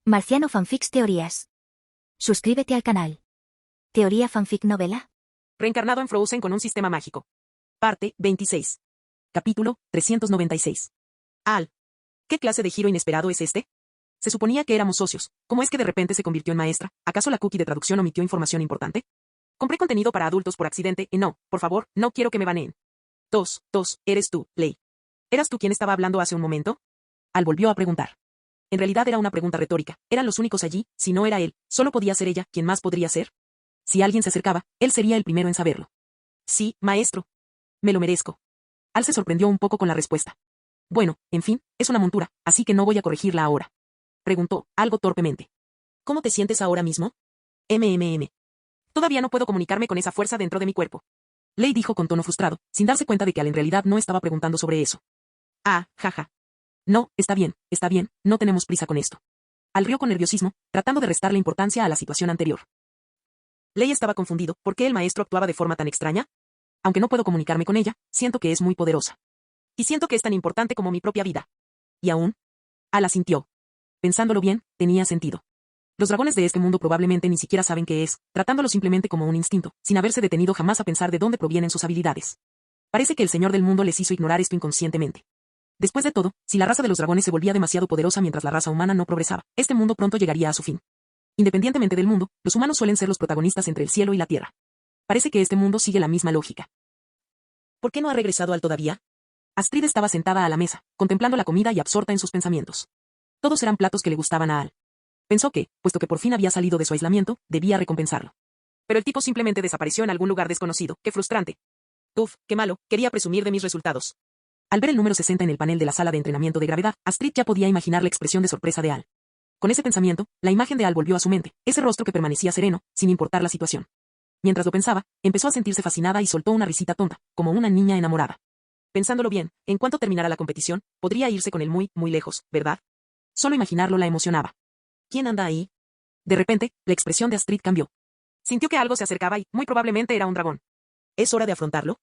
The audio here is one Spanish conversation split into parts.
Marciano Fanfics Teorías. Suscríbete al canal. Teoría Fanfic Novela. Reencarnado en Frozen con un sistema mágico. Parte 26. Capítulo 396. Al. ¿Qué clase de giro inesperado es este? Se suponía que éramos socios. ¿Cómo es que de repente se convirtió en maestra? ¿Acaso la cookie de traducción omitió información importante? Compré contenido para adultos por accidente y no, por favor, no quiero que me baneen. Eres tú, Lei. ¿Eras tú quien estaba hablando hace un momento? Al volvió a preguntar. En realidad era una pregunta retórica. Eran los únicos allí, si no era él, solo podía ser ella, ¿quién más podría ser? Si alguien se acercaba, él sería el primero en saberlo. Sí, maestro. Me lo merezco. Al se sorprendió un poco con la respuesta. Bueno, en fin, es una montura, así que no voy a corregirla ahora. Preguntó, algo torpemente. ¿Cómo te sientes ahora mismo? Todavía no puedo comunicarme con esa fuerza dentro de mi cuerpo. Lei dijo con tono frustrado, sin darse cuenta de que Al en realidad no estaba preguntando sobre eso. Ah, jaja. No, está bien, no tenemos prisa con esto. Al rió con nerviosismo, tratando de restarle importancia a la situación anterior. Lei estaba confundido, ¿por qué el maestro actuaba de forma tan extraña? Aunque no puedo comunicarme con ella, siento que es muy poderosa. Y siento que es tan importante como mi propia vida. ¿Y aún? Al asintió. Pensándolo bien, tenía sentido. Los dragones de este mundo probablemente ni siquiera saben qué es, tratándolo simplemente como un instinto, sin haberse detenido jamás a pensar de dónde provienen sus habilidades. Parece que el Señor del Mundo les hizo ignorar esto inconscientemente. Después de todo, si la raza de los dragones se volvía demasiado poderosa mientras la raza humana no progresaba, este mundo pronto llegaría a su fin. Independientemente del mundo, los humanos suelen ser los protagonistas entre el cielo y la tierra. Parece que este mundo sigue la misma lógica. ¿Por qué no ha regresado Al todavía? Astrid estaba sentada a la mesa, contemplando la comida y absorta en sus pensamientos. Todos eran platos que le gustaban a Al. Pensó que, puesto que por fin había salido de su aislamiento, debía recompensarlo. Pero el tipo simplemente desapareció en algún lugar desconocido. ¡Qué frustrante! Uf, qué malo, quería presumir de mis resultados. Al ver el número 60 en el panel de la sala de entrenamiento de gravedad, Astrid ya podía imaginar la expresión de sorpresa de Al. Con ese pensamiento, la imagen de Al volvió a su mente, ese rostro que permanecía sereno, sin importar la situación. Mientras lo pensaba, empezó a sentirse fascinada y soltó una risita tonta, como una niña enamorada. Pensándolo bien, en cuanto terminara la competición, podría irse con él muy, muy lejos, ¿verdad? Solo imaginarlo la emocionaba. ¿Quién anda ahí? De repente, la expresión de Astrid cambió. Sintió que algo se acercaba y, muy probablemente era un dragón. ¿Es hora de afrontarlo?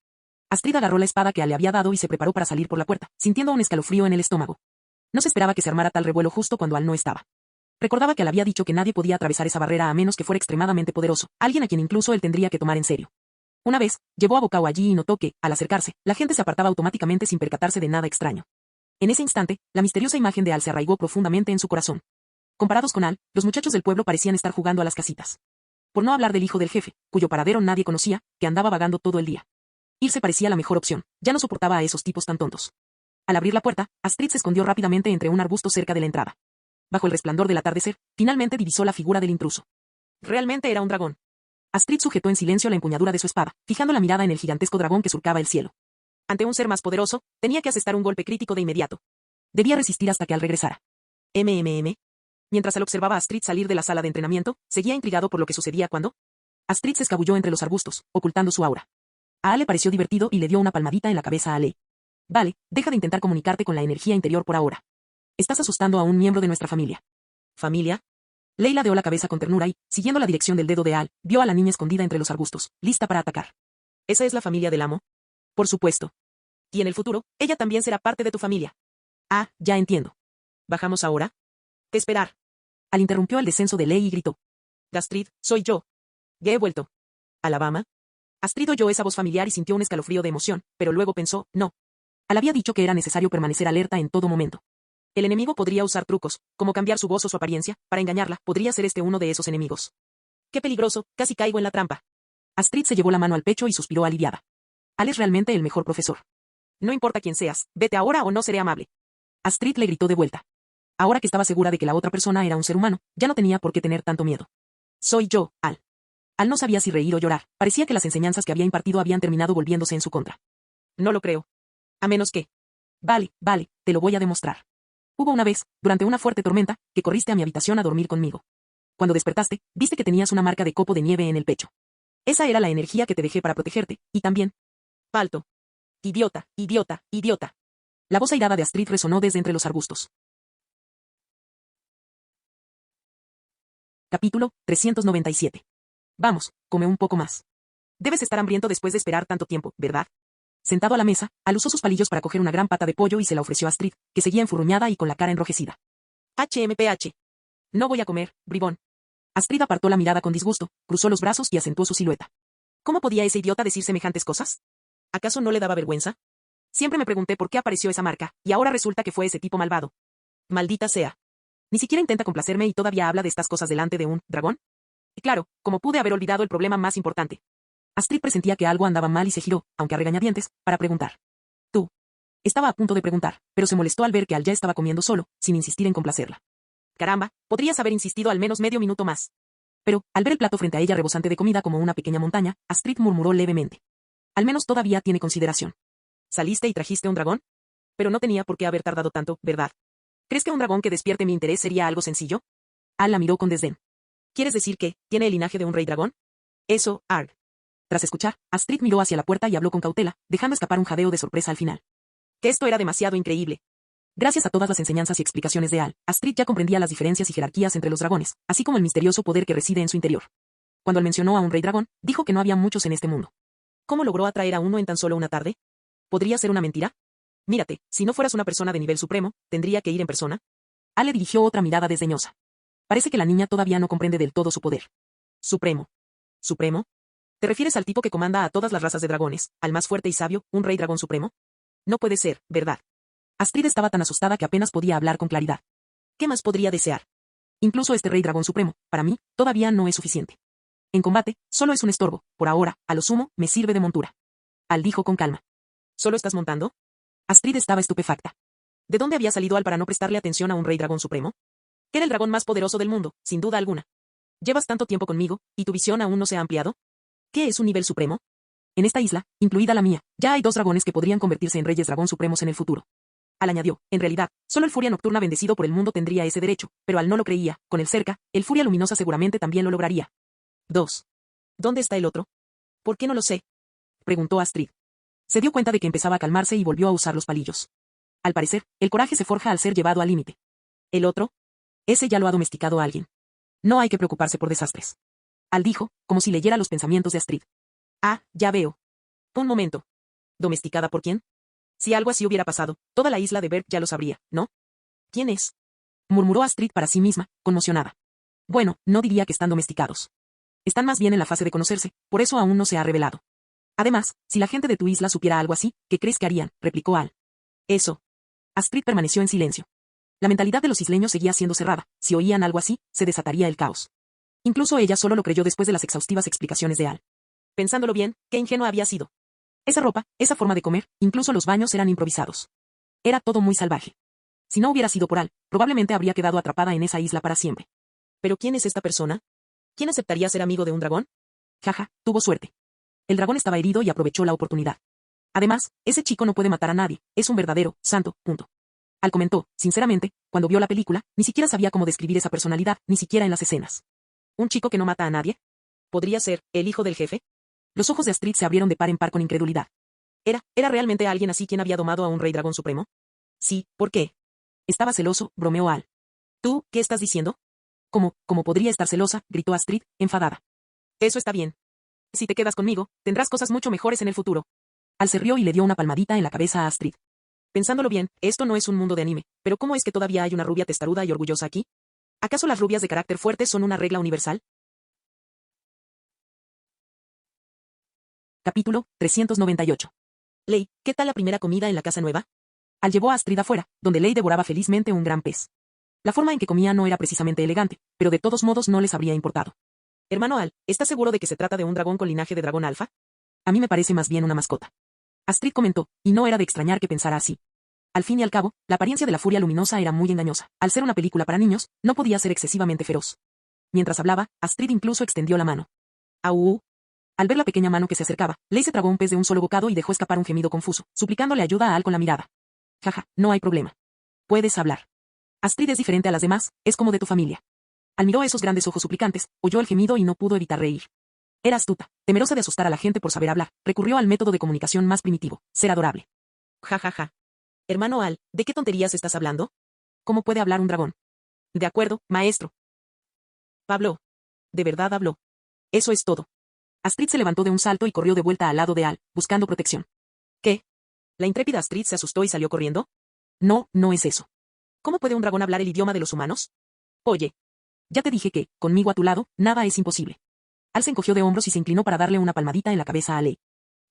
Astrid agarró la espada que Al le había dado y se preparó para salir por la puerta, sintiendo un escalofrío en el estómago. No se esperaba que se armara tal revuelo justo cuando Al no estaba. Recordaba que Al había dicho que nadie podía atravesar esa barrera a menos que fuera extremadamente poderoso, alguien a quien incluso él tendría que tomar en serio. Una vez, llevó a Bocao allí y notó que, al acercarse, la gente se apartaba automáticamente sin percatarse de nada extraño. En ese instante, la misteriosa imagen de Al se arraigó profundamente en su corazón. Comparados con Al, los muchachos del pueblo parecían estar jugando a las casitas. Por no hablar del hijo del jefe, cuyo paradero nadie conocía, que andaba vagando todo el día. Irse parecía la mejor opción, ya no soportaba a esos tipos tan tontos. Al abrir la puerta, Astrid se escondió rápidamente entre un arbusto cerca de la entrada. Bajo el resplandor del atardecer, finalmente divisó la figura del intruso. Realmente era un dragón. Astrid sujetó en silencio la empuñadura de su espada, fijando la mirada en el gigantesco dragón que surcaba el cielo. Ante un ser más poderoso, tenía que asestar un golpe crítico de inmediato. Debía resistir hasta que Al regresara. Mientras Al observaba a Astrid salir de la sala de entrenamiento, seguía intrigado por lo que sucedía cuando... Astrid se escabulló entre los arbustos, ocultando su aura. A Al le pareció divertido y le dio una palmadita en la cabeza a Lei. Vale, deja de intentar comunicarte con la energía interior por ahora. Estás asustando a un miembro de nuestra familia. ¿Familia? Lei ladeó la cabeza con ternura y, siguiendo la dirección del dedo de Al, vio a la niña escondida entre los arbustos, lista para atacar. ¿Esa es la familia del amo? Por supuesto. Y en el futuro, ella también será parte de tu familia. Ah, ya entiendo. ¿Bajamos ahora? ¿Qué esperar? Al interrumpió el descenso de Lei y gritó. Astrid, soy yo. Ya he vuelto. ¿Alabama? Astrid oyó esa voz familiar y sintió un escalofrío de emoción, pero luego pensó, no. Al había dicho que era necesario permanecer alerta en todo momento. El enemigo podría usar trucos, como cambiar su voz o su apariencia, para engañarla, podría ser este uno de esos enemigos. ¡Qué peligroso! Casi caigo en la trampa. Astrid se llevó la mano al pecho y suspiró aliviada. Al es realmente el mejor profesor. No importa quién seas, vete ahora o no seré amable. Astrid le gritó de vuelta. Ahora que estaba segura de que la otra persona era un ser humano, ya no tenía por qué tener tanto miedo. Soy yo, Al. Al no sabía si reír o llorar, parecía que las enseñanzas que había impartido habían terminado volviéndose en su contra. No lo creo. A menos que... Vale, te lo voy a demostrar. Hubo una vez, durante una fuerte tormenta, que corriste a mi habitación a dormir conmigo. Cuando despertaste, viste que tenías una marca de copo de nieve en el pecho. Esa era la energía que te dejé para protegerte, y también... Palto. Idiota. La voz airada de Astrid resonó desde entre los arbustos. Capítulo 397. Vamos, come un poco más. Debes estar hambriento después de esperar tanto tiempo, ¿verdad? Sentado a la mesa, Al usó sus palillos para coger una gran pata de pollo y se la ofreció a Astrid, que seguía enfurruñada y con la cara enrojecida. HMPH. No voy a comer, bribón. Astrid apartó la mirada con disgusto, cruzó los brazos y acentuó su silueta. ¿Cómo podía ese idiota decir semejantes cosas? ¿Acaso no le daba vergüenza? Siempre me pregunté por qué apareció esa marca, y ahora resulta que fue ese tipo malvado. Maldita sea. Ni siquiera intenta complacerme y todavía habla de estas cosas delante de un dragón. Y claro, como pude haber olvidado el problema más importante. Astrid presentía que algo andaba mal y se giró, aunque a regañadientes, para preguntar. Tú. Estaba a punto de preguntar, pero se molestó al ver que Al ya estaba comiendo solo, sin insistir en complacerla. Caramba, podrías haber insistido al menos medio minuto más. Pero, al ver el plato frente a ella rebosante de comida como una pequeña montaña, Astrid murmuró levemente. Al menos todavía tiene consideración. ¿Saliste y trajiste un dragón? Pero no tenía por qué haber tardado tanto, ¿verdad? ¿Crees que un dragón que despierte mi interés sería algo sencillo? Al la miró con desdén. ¿Quieres decir que tiene el linaje de un rey dragón? Eso, arg. Tras escuchar, Astrid miró hacia la puerta y habló con cautela, dejando escapar un jadeo de sorpresa al final. Que esto era demasiado increíble. Gracias a todas las enseñanzas y explicaciones de Al, Astrid ya comprendía las diferencias y jerarquías entre los dragones, así como el misterioso poder que reside en su interior. Cuando él mencionó a un rey dragón, dijo que no había muchos en este mundo. ¿Cómo logró atraer a uno en tan solo una tarde? ¿Podría ser una mentira? Mírate, si no fueras una persona de nivel supremo, ¿tendría que ir en persona? Al le dirigió otra mirada desdeñosa. Parece que la niña todavía no comprende del todo su poder. Supremo. ¿Supremo? ¿Te refieres al tipo que comanda a todas las razas de dragones, al más fuerte y sabio, un rey dragón supremo? No puede ser, ¿verdad? Astrid estaba tan asustada que apenas podía hablar con claridad. ¿Qué más podría desear? Incluso este rey dragón supremo, para mí, todavía no es suficiente. En combate, solo es un estorbo, por ahora, a lo sumo, me sirve de montura. Al dijo con calma. ¿Solo estás montando? Astrid estaba estupefacta. ¿De dónde había salido Al para no prestarle atención a un rey dragón supremo? Era el dragón más poderoso del mundo, sin duda alguna. Llevas tanto tiempo conmigo, ¿y tu visión aún no se ha ampliado? ¿Qué es un nivel supremo? En esta isla, incluida la mía, ya hay 2 dragones que podrían convertirse en reyes dragón supremos en el futuro. Al añadió, en realidad, solo el Furia Nocturna bendecido por el mundo tendría ese derecho, pero Al no lo creía, con el cerca, el Furia Luminosa seguramente también lo lograría. 2. ¿Dónde está el otro? ¿Por qué no lo sé? Preguntó Astrid. Se dio cuenta de que empezaba a calmarse y volvió a usar los palillos. Al parecer, el coraje se forja al ser llevado al límite. ¿El otro? Ese ya lo ha domesticado alguien. No hay que preocuparse por desastres. Al dijo, como si leyera los pensamientos de Astrid. Ah, ya veo. Un momento. ¿Domesticada por quién? Si algo así hubiera pasado, toda la isla de Berg ya lo sabría, ¿no? ¿Quién es? Murmuró Astrid para sí misma, conmocionada. Bueno, no diría que están domesticados. Están más bien en la fase de conocerse, por eso aún no se ha revelado. Además, si la gente de tu isla supiera algo así, ¿qué crees que harían? Replicó Al. Eso. Astrid permaneció en silencio. La mentalidad de los isleños seguía siendo cerrada, si oían algo así, se desataría el caos. Incluso ella solo lo creyó después de las exhaustivas explicaciones de Al. Pensándolo bien, qué ingenua había sido. Esa ropa, esa forma de comer, incluso los baños eran improvisados. Era todo muy salvaje. Si no hubiera sido por Al, probablemente habría quedado atrapada en esa isla para siempre. ¿Pero quién es esta persona? ¿Quién aceptaría ser amigo de un dragón? Jaja, tuvo suerte. El dragón estaba herido y aprovechó la oportunidad. Además, ese chico no puede matar a nadie, es un verdadero santo, punto. Al comentó, sinceramente, cuando vio la película, ni siquiera sabía cómo describir esa personalidad, ni siquiera en las escenas. ¿Un chico que no mata a nadie? ¿Podría ser el hijo del jefe? Los ojos de Astrid se abrieron de par en par con incredulidad. ¿Era realmente alguien así quien había domado a un rey dragón supremo? Sí, ¿por qué? Estaba celoso, bromeó Al. ¿Tú, qué estás diciendo? ¿Cómo podría estar celosa? Gritó Astrid, enfadada. Eso está bien. Si te quedas conmigo, tendrás cosas mucho mejores en el futuro. Al se rió y le dio una palmadita en la cabeza a Astrid. Pensándolo bien, esto no es un mundo de anime, pero ¿cómo es que todavía hay una rubia testaruda y orgullosa aquí? ¿Acaso las rubias de carácter fuerte son una regla universal? Capítulo 398. Lei, ¿qué tal la primera comida en la casa nueva? Al llevó a Astrid afuera, donde Lei devoraba felizmente un gran pez. La forma en que comía no era precisamente elegante, pero de todos modos no les habría importado. Hermano Al, ¿estás seguro de que se trata de un dragón con linaje de dragón alfa? A mí me parece más bien una mascota. Astrid comentó, y no era de extrañar que pensara así. Al fin y al cabo, la apariencia de la Furia Luminosa era muy engañosa. Al ser una película para niños, no podía ser excesivamente feroz. Mientras hablaba, Astrid incluso extendió la mano. ¡Au! Al ver la pequeña mano que se acercaba, Lei se tragó un pez de un solo bocado y dejó escapar un gemido confuso, suplicándole ayuda a Al con la mirada. Jaja, no hay problema. Puedes hablar. Astrid es diferente a las demás, es como de tu familia. Al miró esos grandes ojos suplicantes, oyó el gemido y no pudo evitar reír. Era astuta, temerosa de asustar a la gente por saber hablar, recurrió al método de comunicación más primitivo, ser adorable. Ja ja ja. Hermano Al, ¿de qué tonterías estás hablando? ¿Cómo puede hablar un dragón? De acuerdo, maestro. Habló. De verdad habló. Eso es todo. Astrid se levantó de un salto y corrió de vuelta al lado de Al, buscando protección. ¿Qué? ¿La intrépida Astrid se asustó y salió corriendo? No, no es eso. ¿Cómo puede un dragón hablar el idioma de los humanos? Oye. Ya te dije que, conmigo a tu lado, nada es imposible. Al se encogió de hombros y se inclinó para darle una palmadita en la cabeza a Lei.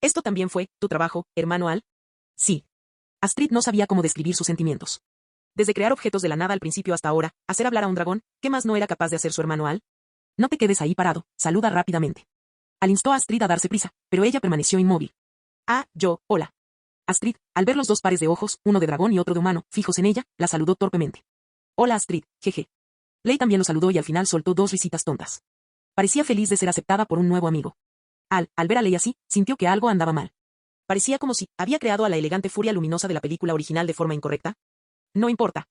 ¿Esto también fue tu trabajo, hermano Al? Sí. Astrid no sabía cómo describir sus sentimientos. Desde crear objetos de la nada al principio hasta ahora, hacer hablar a un dragón, ¿qué más no era capaz de hacer su hermano Al? No te quedes ahí parado, saluda rápidamente. Al instó a Astrid a darse prisa, pero ella permaneció inmóvil. Hola. Astrid, al ver los dos pares de ojos, uno de dragón y otro de humano, fijos en ella, la saludó torpemente. Hola Astrid, jeje. Lei también lo saludó y al final soltó dos risitas tontas. Parecía feliz de ser aceptada por un nuevo amigo. Al ver a Lei así, sintió que algo andaba mal. Parecía como si había creado a la elegante furia luminosa de la película original de forma incorrecta. No importa.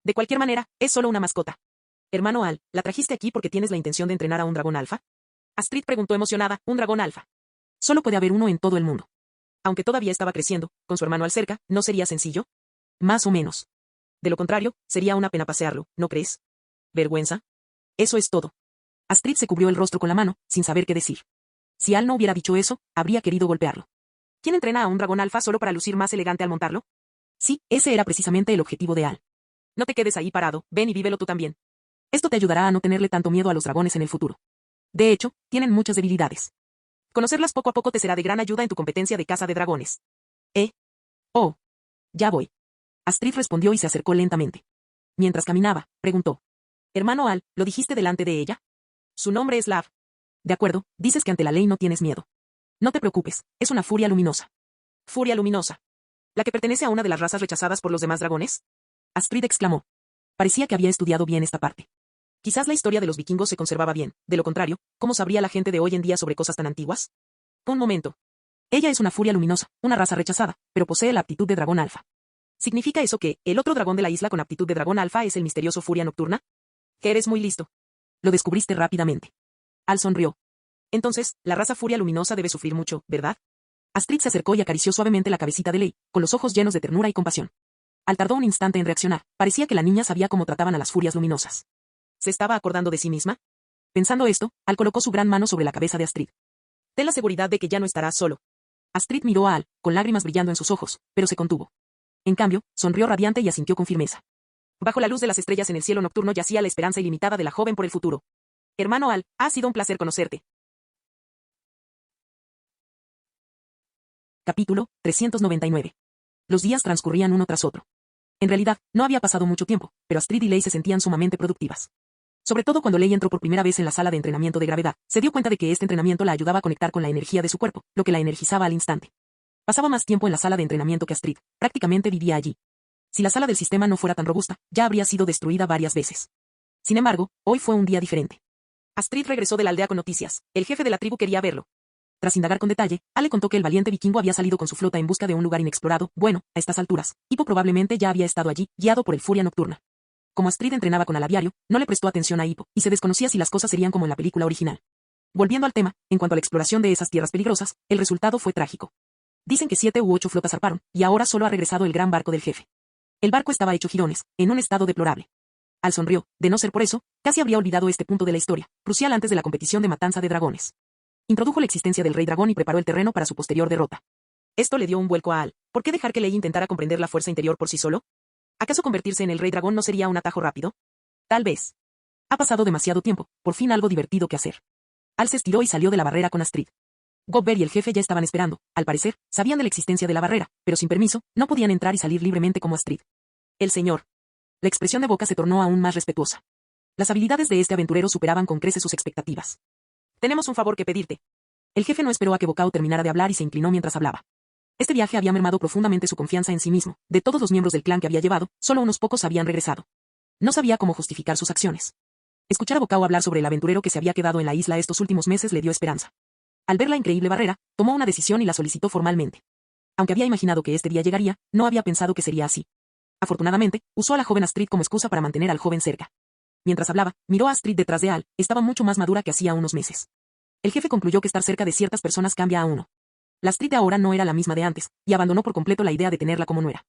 De cualquier manera, es solo una mascota. Hermano Al, ¿la trajiste aquí porque tienes la intención de entrenar a un dragón alfa? Astrid preguntó emocionada, ¿un dragón alfa? Solo puede haber uno en todo el mundo. Aunque todavía estaba creciendo, con su hermano Al cerca, ¿no sería sencillo? Más o menos. De lo contrario, sería una pena pasearlo, ¿no crees? ¿Vergüenza? Eso es todo. Astrid se cubrió el rostro con la mano, sin saber qué decir. Si Al no hubiera dicho eso, habría querido golpearlo. ¿Quién entrena a un dragón alfa solo para lucir más elegante al montarlo? Sí, ese era precisamente el objetivo de Al. No te quedes ahí parado, ven y vívelo tú también. Esto te ayudará a no tenerle tanto miedo a los dragones en el futuro. De hecho, tienen muchas debilidades. Conocerlas poco a poco te será de gran ayuda en tu competencia de caza de dragones. Oh. Ya voy. Astrid respondió y se acercó lentamente. Mientras caminaba, preguntó. Hermano Al, ¿lo dijiste delante de ella? Su nombre es Lav. De acuerdo, dices que ante la ley no tienes miedo. No te preocupes, es una furia luminosa. Furia luminosa. ¿La que pertenece a una de las razas rechazadas por los demás dragones? Astrid exclamó. Parecía que había estudiado bien esta parte. Quizás la historia de los vikingos se conservaba bien, de lo contrario, ¿cómo sabría la gente de hoy en día sobre cosas tan antiguas? Un momento. Ella es una furia luminosa, una raza rechazada, pero posee la aptitud de dragón alfa. ¿Significa eso que el otro dragón de la isla con aptitud de dragón alfa es el misterioso furia nocturna? Que eres muy listo. Lo descubriste rápidamente. Al sonrió. Entonces, la raza furia luminosa debe sufrir mucho, ¿verdad? Astrid se acercó y acarició suavemente la cabecita de Lei, con los ojos llenos de ternura y compasión. Al tardó un instante en reaccionar, parecía que la niña sabía cómo trataban a las furias luminosas. ¿Se estaba acordando de sí misma? Pensando esto, Al colocó su gran mano sobre la cabeza de Astrid. Ten la seguridad de que ya no estarás solo. Astrid miró a Al, con lágrimas brillando en sus ojos, pero se contuvo. En cambio, sonrió radiante y asintió con firmeza. Bajo la luz de las estrellas en el cielo nocturno yacía la esperanza ilimitada de la joven por el futuro. Hermano Al, ha sido un placer conocerte. Capítulo 399. Los días transcurrían uno tras otro. En realidad, no había pasado mucho tiempo, pero Astrid y Lei se sentían sumamente productivas. Sobre todo cuando Lei entró por primera vez en la sala de entrenamiento de gravedad, se dio cuenta de que este entrenamiento la ayudaba a conectar con la energía de su cuerpo, lo que la energizaba al instante. Pasaba más tiempo en la sala de entrenamiento que Astrid, prácticamente vivía allí. Si la sala del sistema no fuera tan robusta, ya habría sido destruida varias veces. Sin embargo, hoy fue un día diferente. Astrid regresó de la aldea con noticias. El jefe de la tribu quería verlo. Tras indagar con detalle, Al le contó que el valiente vikingo había salido con su flota en busca de un lugar inexplorado. Bueno, a estas alturas, Hippo probablemente ya había estado allí, guiado por el furia nocturna. Como Astrid entrenaba con Al a diario, no le prestó atención a Hippo, y se desconocía si las cosas serían como en la película original. Volviendo al tema, en cuanto a la exploración de esas tierras peligrosas, el resultado fue trágico. Dicen que 7 u 8 flotas zarparon, y ahora solo ha regresado el gran barco del jefe. El barco estaba hecho jirones, en un estado deplorable. Al sonrió, de no ser por eso, casi habría olvidado este punto de la historia, crucial antes de la competición de matanza de dragones. Introdujo la existencia del rey dragón y preparó el terreno para su posterior derrota. Esto le dio un vuelco a Al. ¿Por qué dejar que Lei intentara comprender la fuerza interior por sí solo? ¿Acaso convertirse en el rey dragón no sería un atajo rápido? Tal vez. Ha pasado demasiado tiempo, por fin algo divertido que hacer. Al se estiró y salió de la barrera con Astrid. Gobber y el jefe ya estaban esperando, al parecer, sabían de la existencia de la barrera, pero sin permiso, no podían entrar y salir libremente como Astrid. El señor. La expresión de Boca se tornó aún más respetuosa. Las habilidades de este aventurero superaban con creces sus expectativas. Tenemos un favor que pedirte. El jefe no esperó a que Bocao terminara de hablar y se inclinó mientras hablaba. Este viaje había mermado profundamente su confianza en sí mismo. De todos los miembros del clan que había llevado, solo unos pocos habían regresado. No sabía cómo justificar sus acciones. Escuchar a Bocao hablar sobre el aventurero que se había quedado en la isla estos últimos meses le dio esperanza. Al ver la increíble barrera, tomó una decisión y la solicitó formalmente. Aunque había imaginado que este día llegaría, no había pensado que sería así. Afortunadamente, usó a la joven Astrid como excusa para mantener al joven cerca. Mientras hablaba, miró a Astrid detrás de Al, estaba mucho más madura que hacía unos meses. El jefe concluyó que estar cerca de ciertas personas cambia a uno. La Astrid de ahora no era la misma de antes, y abandonó por completo la idea de tenerla como nuera.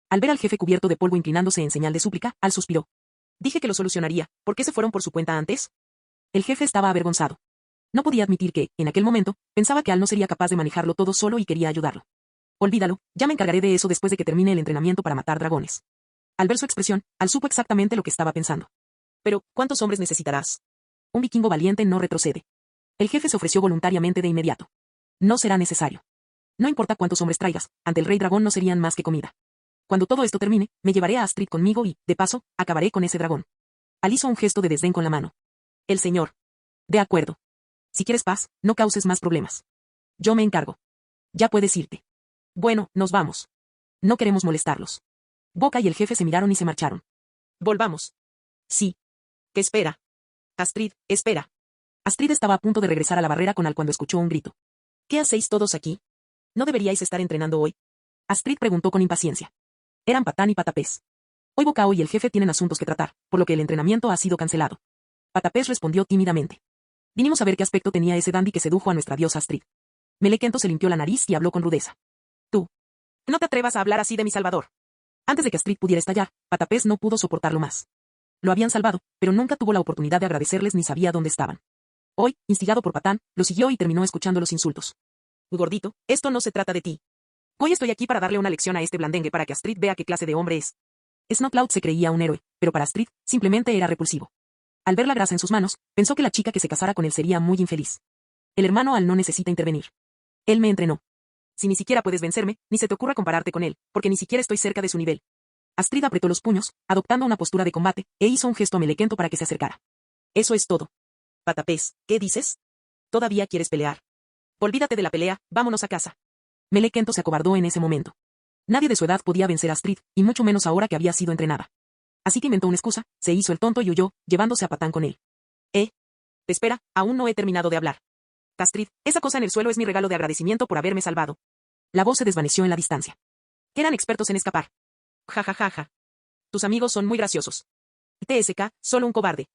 Al ver al jefe cubierto de polvo inclinándose en señal de súplica, Al suspiró. Dije que lo solucionaría, ¿por qué se fueron por su cuenta antes? El jefe estaba avergonzado. No podía admitir que, en aquel momento, pensaba que Al no sería capaz de manejarlo todo solo y quería ayudarlo. Olvídalo, ya me encargaré de eso después de que termine el entrenamiento para matar dragones. Al ver su expresión, Al supo exactamente lo que estaba pensando. Pero, ¿cuántos hombres necesitarás? Un vikingo valiente no retrocede. El jefe se ofreció voluntariamente de inmediato. No será necesario. No importa cuántos hombres traigas, ante el rey dragón no serían más que comida. Cuando todo esto termine, me llevaré a Astrid conmigo y, de paso, acabaré con ese dragón. Al hizo un gesto de desdén con la mano. El señor. De acuerdo. Si quieres paz, no causes más problemas. Yo me encargo. Ya puedes irte. Bueno, nos vamos. No queremos molestarlos. Boca y el jefe se miraron y se marcharon. Volvamos. Sí. ¿Qué espera? Astrid, espera. Astrid estaba a punto de regresar a la barrera con Al cuando escuchó un grito. ¿Qué hacéis todos aquí? ¿No deberíais estar entrenando hoy? Astrid preguntó con impaciencia. Eran Patán y Patapés. Hoy Bocao y el jefe tienen asuntos que tratar, por lo que el entrenamiento ha sido cancelado. Patapés respondió tímidamente. Vinimos a ver qué aspecto tenía ese dandy que sedujo a nuestra diosa Astrid. Melequento se limpió la nariz y habló con rudeza. Tú. No te atrevas a hablar así de mi salvador. Antes de que Astrid pudiera estallar, Patapés no pudo soportarlo más. Lo habían salvado, pero nunca tuvo la oportunidad de agradecerles ni sabía dónde estaban. Hoy, instigado por Patán, lo siguió y terminó escuchando los insultos. Gordito, esto no se trata de ti. Hoy estoy aquí para darle una lección a este blandengue para que Astrid vea qué clase de hombre es. Snowcloud se creía un héroe, pero para Astrid, simplemente era repulsivo. Al ver la grasa en sus manos, pensó que la chica que se casara con él sería muy infeliz. El hermano Al no necesita intervenir. Él me entrenó. Si ni siquiera puedes vencerme, ni se te ocurra compararte con él, porque ni siquiera estoy cerca de su nivel. Astrid apretó los puños, adoptando una postura de combate, e hizo un gesto a Melequento para que se acercara. Eso es todo. Patapés, ¿qué dices? ¿Todavía quieres pelear? Olvídate de la pelea, vámonos a casa. Melequento se acobardó en ese momento. Nadie de su edad podía vencer a Astrid, y mucho menos ahora que había sido entrenada. Así que inventó una excusa, se hizo el tonto y huyó, llevándose a Patán con él. Espera, aún no he terminado de hablar. Astrid, esa cosa en el suelo es mi regalo de agradecimiento por haberme salvado. La voz se desvaneció en la distancia. Eran expertos en escapar. Ja ja ja ja. Tus amigos son muy graciosos. TSK, solo un cobarde.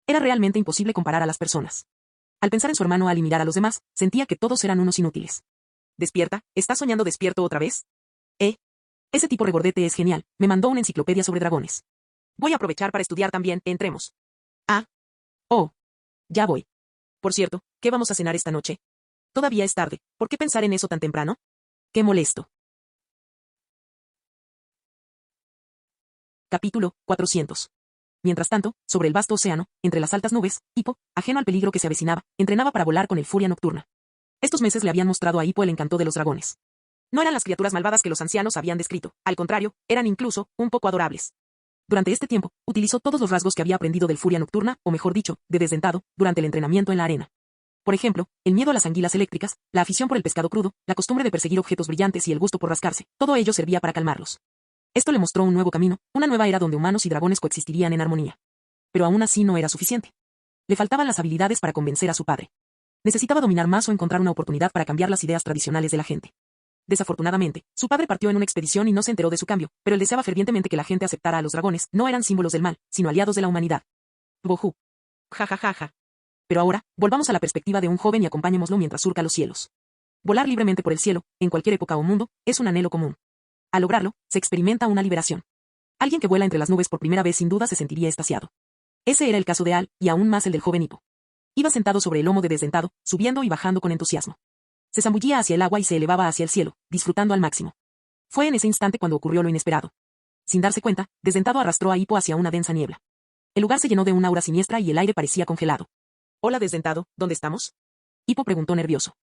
Era realmente imposible comparar a las personas. Al pensar en su hermano Al y mirar a los demás, sentía que todos eran unos inútiles. Despierta, ¿estás soñando despierto otra vez? Ese tipo regordete es genial, me mandó una enciclopedia sobre dragones. Voy a aprovechar para estudiar también, entremos. Oh. Ya voy. Por cierto, ¿qué vamos a cenar esta noche? Todavía es tarde, ¿por qué pensar en eso tan temprano? Qué molesto. Capítulo 400. Mientras tanto, sobre el vasto océano, entre las altas nubes, Hippo, ajeno al peligro que se avecinaba, entrenaba para volar con el Furia Nocturna. Estos meses le habían mostrado a Hippo el encanto de los dragones. No eran las criaturas malvadas que los ancianos habían descrito, al contrario, eran incluso, un poco adorables. Durante este tiempo, utilizó todos los rasgos que había aprendido del Furia Nocturna, o mejor dicho, de Desdentado, durante el entrenamiento en la arena. Por ejemplo, el miedo a las anguilas eléctricas, la afición por el pescado crudo, la costumbre de perseguir objetos brillantes y el gusto por rascarse, todo ello servía para calmarlos. Esto le mostró un nuevo camino, una nueva era donde humanos y dragones coexistirían en armonía. Pero aún así no era suficiente. Le faltaban las habilidades para convencer a su padre. Necesitaba dominar más o encontrar una oportunidad para cambiar las ideas tradicionales de la gente. Desafortunadamente, su padre partió en una expedición y no se enteró de su cambio, pero él deseaba fervientemente que la gente aceptara a los dragones, no eran símbolos del mal, sino aliados de la humanidad. Bojú. Ja ja ja ja. Pero ahora, volvamos a la perspectiva de un joven y acompañémoslo mientras surca los cielos. Volar libremente por el cielo, en cualquier época o mundo, es un anhelo común. Al lograrlo, se experimenta una liberación. Alguien que vuela entre las nubes por primera vez sin duda se sentiría extasiado. Ese era el caso de Al, y aún más el del joven Hippo. Iba sentado sobre el lomo de Desdentado, subiendo y bajando con entusiasmo. Se zambullía hacia el agua y se elevaba hacia el cielo, disfrutando al máximo. Fue en ese instante cuando ocurrió lo inesperado. Sin darse cuenta, Desdentado arrastró a Hippo hacia una densa niebla. El lugar se llenó de una aura siniestra y el aire parecía congelado. Hola Desdentado, ¿dónde estamos? Hippo preguntó nervioso.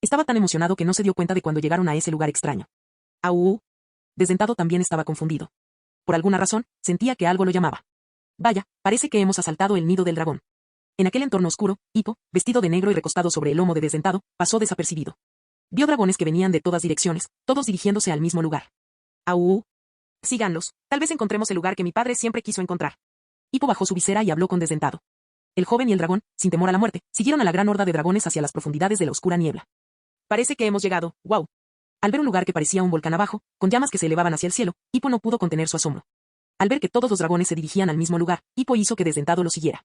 Estaba tan emocionado que no se dio cuenta de cuando llegaron a ese lugar extraño. Au. Desdentado también estaba confundido. Por alguna razón, sentía que algo lo llamaba. Vaya, parece que hemos asaltado el nido del dragón. En aquel entorno oscuro, Hippo, vestido de negro y recostado sobre el lomo de Desdentado, pasó desapercibido. Vio dragones que venían de todas direcciones, todos dirigiéndose al mismo lugar. Au. Síganlos, tal vez encontremos el lugar que mi padre siempre quiso encontrar. Hippo bajó su visera y habló con Desdentado. El joven y el dragón, sin temor a la muerte, siguieron a la gran horda de dragones hacia las profundidades de la oscura niebla. Parece que hemos llegado, wow. Al ver un lugar que parecía un volcán abajo, con llamas que se elevaban hacia el cielo, Hippo no pudo contener su asombro. Al ver que todos los dragones se dirigían al mismo lugar, Hippo hizo que Desdentado lo siguiera.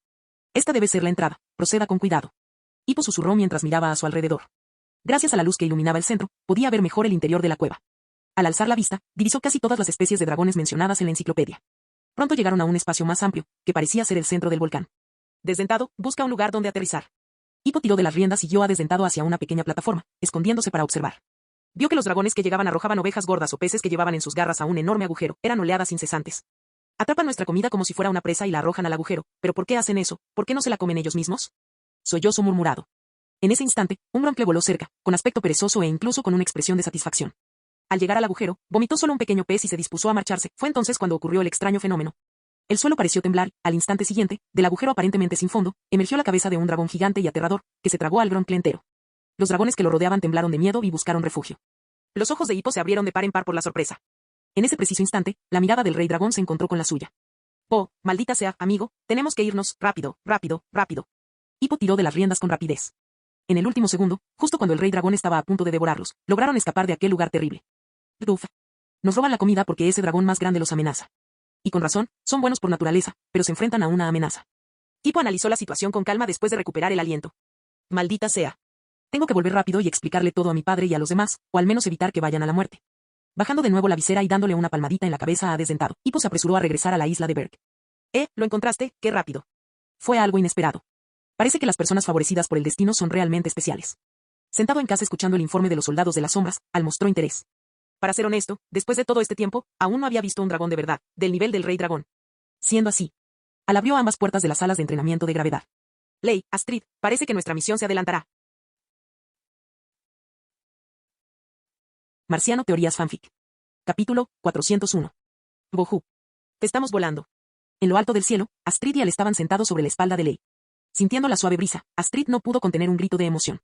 Esta debe ser la entrada, proceda con cuidado. Hippo susurró mientras miraba a su alrededor. Gracias a la luz que iluminaba el centro, podía ver mejor el interior de la cueva. Al alzar la vista, divisó casi todas las especies de dragones mencionadas en la enciclopedia. Pronto llegaron a un espacio más amplio, que parecía ser el centro del volcán. Desdentado, busca un lugar donde aterrizar. Hippo tiró de las riendas y guió a Desdentado hacia una pequeña plataforma, escondiéndose para observar. Vio que los dragones que llegaban arrojaban ovejas gordas o peces que llevaban en sus garras a un enorme agujero, eran oleadas incesantes. Atrapan nuestra comida como si fuera una presa y la arrojan al agujero. ¿Pero por qué hacen eso? ¿Por qué no se la comen ellos mismos? Sollozo murmurado. En ese instante, un broncle voló cerca, con aspecto perezoso e incluso con una expresión de satisfacción. Al llegar al agujero, vomitó solo un pequeño pez y se dispuso a marcharse. Fue entonces cuando ocurrió el extraño fenómeno. El suelo pareció temblar, al instante siguiente, del agujero aparentemente sin fondo, emergió la cabeza de un dragón gigante y aterrador, que se tragó al broncle entero. Los dragones que lo rodeaban temblaron de miedo y buscaron refugio. Los ojos de Hippo se abrieron de par en par por la sorpresa. En ese preciso instante, la mirada del rey dragón se encontró con la suya. Oh, maldita sea, amigo, tenemos que irnos, rápido, rápido, rápido. Hippo tiró de las riendas con rapidez. En el último segundo, justo cuando el rey dragón estaba a punto de devorarlos, lograron escapar de aquel lugar terrible. Uf. Nos roban la comida porque ese dragón más grande los amenaza. Y con razón, son buenos por naturaleza, pero se enfrentan a una amenaza. Hippo analizó la situación con calma después de recuperar el aliento. Maldita sea. Tengo que volver rápido y explicarle todo a mi padre y a los demás, o al menos evitar que vayan a la muerte. Bajando de nuevo la visera y dándole una palmadita en la cabeza a Desdentado, Hippo se apresuró a regresar a la isla de Berg. ¿Lo encontraste? ¡Qué rápido! Fue algo inesperado. Parece que las personas favorecidas por el destino son realmente especiales. Sentado en casa escuchando el informe de los soldados de las sombras, Al mostró interés. Para ser honesto, después de todo este tiempo, aún no había visto un dragón de verdad, del nivel del rey dragón. Siendo así, Al abrió ambas puertas de las salas de entrenamiento de gravedad. Ley, Astrid, parece que nuestra misión se adelantará. Marciano Teorías Fanfic. Capítulo 401. Bohu. Te estamos volando. En lo alto del cielo, Astrid y Al estaban sentados sobre la espalda de Ley. Sintiendo la suave brisa, Astrid no pudo contener un grito de emoción.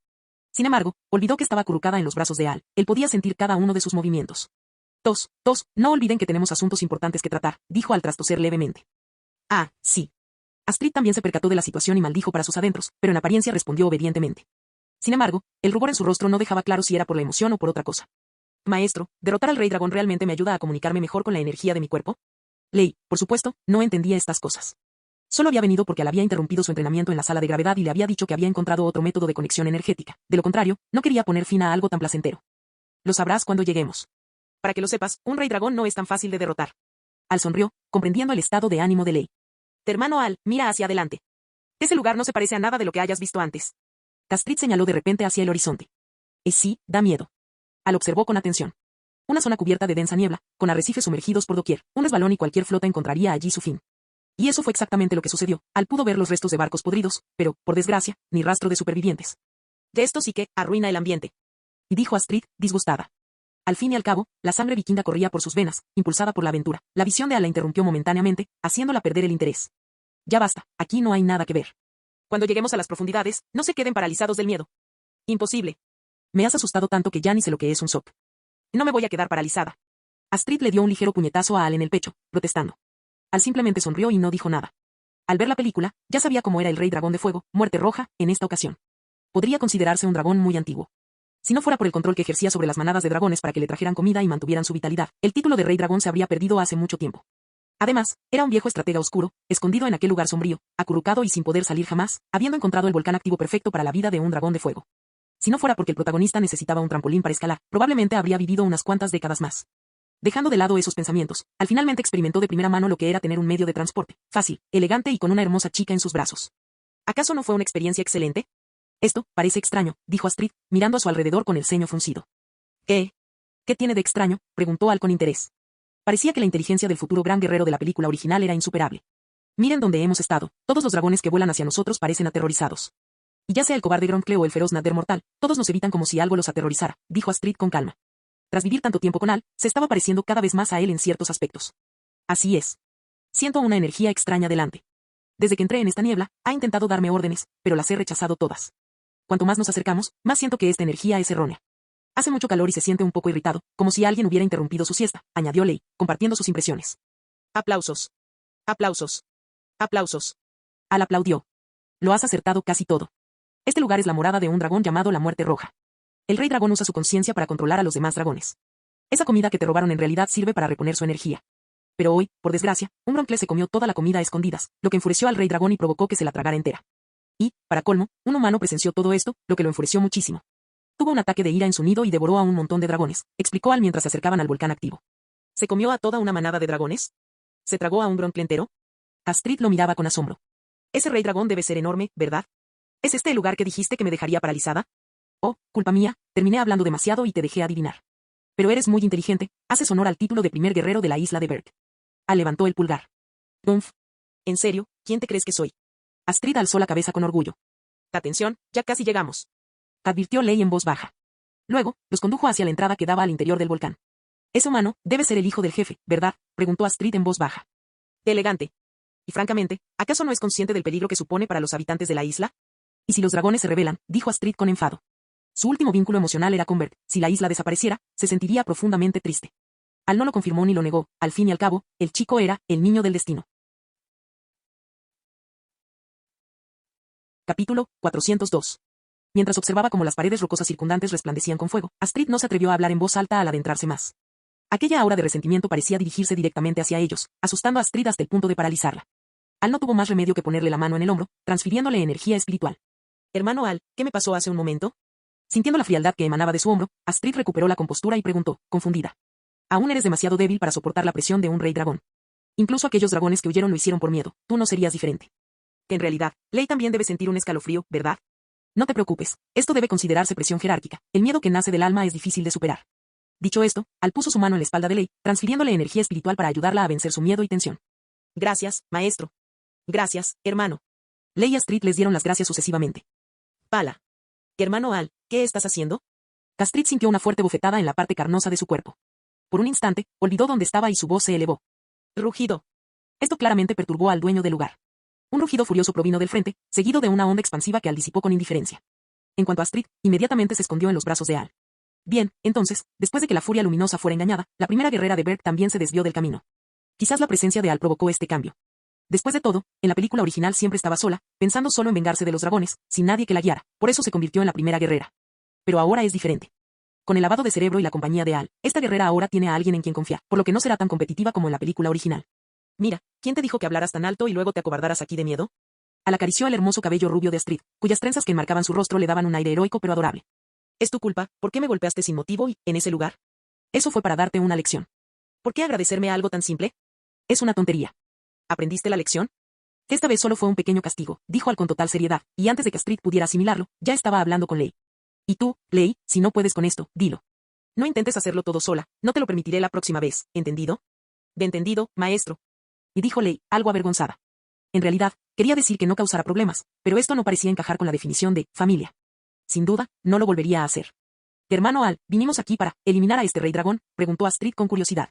Sin embargo, olvidó que estaba acurrucada en los brazos de Al. Él podía sentir cada uno de sus movimientos. Tos, no olviden que tenemos asuntos importantes que tratar, dijo Al tras toser levemente. Ah, sí. Astrid también se percató de la situación y maldijo para sus adentros, pero en apariencia respondió obedientemente. Sin embargo, el rubor en su rostro no dejaba claro si era por la emoción o por otra cosa. Maestro, ¿derrotar al rey dragón realmente me ayuda a comunicarme mejor con la energía de mi cuerpo? Ley, por supuesto, no entendía estas cosas. Solo había venido porque Al había interrumpido su entrenamiento en la sala de gravedad y le había dicho que había encontrado otro método de conexión energética. De lo contrario, no quería poner fin a algo tan placentero. Lo sabrás cuando lleguemos. Para que lo sepas, un rey dragón no es tan fácil de derrotar. Al sonrió, comprendiendo el estado de ánimo de Ley. Tu hermano Al, mira hacia adelante. Ese lugar no se parece a nada de lo que hayas visto antes. Astrid señaló de repente hacia el horizonte. Sí, da miedo. Al observó con atención. Una zona cubierta de densa niebla, con arrecifes sumergidos por doquier, un resbalón y cualquier flota encontraría allí su fin. Y eso fue exactamente lo que sucedió. Al pudo ver los restos de barcos podridos, pero, por desgracia, ni rastro de supervivientes. De esto sí que arruina el ambiente. Y dijo Astrid, disgustada. Al fin y al cabo, la sangre vikinga corría por sus venas, impulsada por la aventura. La visión de Al la interrumpió momentáneamente, haciéndola perder el interés. Ya basta, aquí no hay nada que ver. Cuando lleguemos a las profundidades, no se queden paralizados del miedo. Imposible. Me has asustado tanto que ya ni sé lo que es un shock. No me voy a quedar paralizada. Astrid le dio un ligero puñetazo a Al en el pecho, protestando. Al simplemente sonrió y no dijo nada. Al ver la película, ya sabía cómo era el rey dragón de fuego, Muerte Roja, en esta ocasión. Podría considerarse un dragón muy antiguo. Si no fuera por el control que ejercía sobre las manadas de dragones para que le trajeran comida y mantuvieran su vitalidad, el título de rey dragón se habría perdido hace mucho tiempo. Además, era un viejo estratega oscuro, escondido en aquel lugar sombrío, acurrucado y sin poder salir jamás, habiendo encontrado el volcán activo perfecto para la vida de un dragón de fuego. Si no fuera porque el protagonista necesitaba un trampolín para escalar, probablemente habría vivido unas cuantas décadas más. Dejando de lado esos pensamientos, Al finalmente experimentó de primera mano lo que era tener un medio de transporte, fácil, elegante y con una hermosa chica en sus brazos. ¿Acaso no fue una experiencia excelente? Esto parece extraño, dijo Astrid, mirando a su alrededor con el ceño fruncido. ¿Qué tiene de extraño?, preguntó Al con interés. Parecía que la inteligencia del futuro gran guerrero de la película original era insuperable. Miren dónde hemos estado, todos los dragones que vuelan hacia nosotros parecen aterrorizados. Y ya sea el cobarde Gromkle o el feroz Nader mortal, todos nos evitan como si algo los aterrorizara, dijo Astrid con calma. Tras vivir tanto tiempo con Al, se estaba pareciendo cada vez más a él en ciertos aspectos. Así es. Siento una energía extraña delante. Desde que entré en esta niebla, ha intentado darme órdenes, pero las he rechazado todas. Cuanto más nos acercamos, más siento que esta energía es errónea. Hace mucho calor y se siente un poco irritado, como si alguien hubiera interrumpido su siesta, añadió Ley, compartiendo sus impresiones. Aplausos. Aplausos. Aplausos. Al aplaudió. Lo has acertado casi todo. Este lugar es la morada de un dragón llamado la Muerte Roja. El rey dragón usa su conciencia para controlar a los demás dragones. Esa comida que te robaron en realidad sirve para reponer su energía. Pero hoy, por desgracia, un Gromkle se comió toda la comida a escondidas, lo que enfureció al rey dragón y provocó que se la tragara entera. Y, para colmo, un humano presenció todo esto, lo que lo enfureció muchísimo. Tuvo un ataque de ira en su nido y devoró a un montón de dragones, explicó Al mientras se acercaban al volcán activo. ¿Se comió a toda una manada de dragones? ¿Se tragó a un Gromkle entero? Astrid lo miraba con asombro. Ese rey dragón debe ser enorme, ¿verdad? ¿Es este el lugar que dijiste que me dejaría paralizada? Oh, culpa mía, terminé hablando demasiado y te dejé adivinar. Pero eres muy inteligente, haces honor al título de primer guerrero de la isla de Berg. Al levantó el pulgar. Gunf. ¿En serio? ¿Quién te crees que soy? Astrid alzó la cabeza con orgullo. Atención, ya casi llegamos. Advirtió Ley en voz baja. Luego, los condujo hacia la entrada que daba al interior del volcán. Ese humano debe ser el hijo del jefe, ¿verdad? Preguntó Astrid en voz baja. Elegante. Y francamente, ¿acaso no es consciente del peligro que supone para los habitantes de la isla? ¿Y si los dragones se rebelan? Dijo Astrid con enfado. Su último vínculo emocional era con Bert. Si la isla desapareciera, se sentiría profundamente triste. Al no lo confirmó ni lo negó, al fin y al cabo, el chico era el niño del destino. Capítulo 402. Mientras observaba cómo las paredes rocosas circundantes resplandecían con fuego, Astrid no se atrevió a hablar en voz alta al adentrarse más. Aquella aura de resentimiento parecía dirigirse directamente hacia ellos, asustando a Astrid hasta el punto de paralizarla. Al no tuvo más remedio que ponerle la mano en el hombro, transfiriéndole energía espiritual. Hermano Al, ¿qué me pasó hace un momento? Sintiendo la frialdad que emanaba de su hombro, Astrid recuperó la compostura y preguntó, confundida. Aún eres demasiado débil para soportar la presión de un rey dragón. Incluso aquellos dragones que huyeron lo hicieron por miedo, tú no serías diferente. Que en realidad, Ley también debe sentir un escalofrío, ¿verdad? No te preocupes, esto debe considerarse presión jerárquica, el miedo que nace del alma es difícil de superar. Dicho esto, Al puso su mano en la espalda de Ley, transfiriéndole energía espiritual para ayudarla a vencer su miedo y tensión. Gracias, maestro. Gracias, hermano. Ley y Astrid les dieron las gracias sucesivamente. Pala. Hermano Al, ¿qué estás haciendo? Astrid sintió una fuerte bofetada en la parte carnosa de su cuerpo. Por un instante, olvidó dónde estaba y su voz se elevó. Rugido. Esto claramente perturbó al dueño del lugar. Un rugido furioso provino del frente, seguido de una onda expansiva que Al disipó con indiferencia. En cuanto a Astrid, inmediatamente se escondió en los brazos de Al. Bien, entonces, después de que la furia luminosa fuera engañada, la primera guerrera de Bert también se desvió del camino. Quizás la presencia de Al provocó este cambio. Después de todo, en la película original siempre estaba sola, pensando solo en vengarse de los dragones, sin nadie que la guiara, por eso se convirtió en la primera guerrera. Pero ahora es diferente. Con el lavado de cerebro y la compañía de Al, esta guerrera ahora tiene a alguien en quien confiar, por lo que no será tan competitiva como en la película original. Mira, ¿quién te dijo que hablaras tan alto y luego te acobardaras aquí de miedo? Al acarició el hermoso cabello rubio de Astrid, cuyas trenzas que enmarcaban su rostro le daban un aire heroico pero adorable. Es tu culpa, ¿por qué me golpeaste sin motivo y, en ese lugar? Eso fue para darte una lección. ¿Por qué agradecerme algo tan simple? Es una tontería. ¿Aprendiste la lección? Esta vez solo fue un pequeño castigo, dijo Al con total seriedad, y antes de que Astrid pudiera asimilarlo, ya estaba hablando con Ley. Y tú, Ley, si no puedes con esto, dilo. No intentes hacerlo todo sola, no te lo permitiré la próxima vez, ¿entendido? De entendido, maestro. Y dijo Ley, algo avergonzada. En realidad, quería decir que no causara problemas, pero esto no parecía encajar con la definición de familia. Sin duda, no lo volvería a hacer. Hermano Al, vinimos aquí para eliminar a este rey dragón, preguntó Astrid con curiosidad.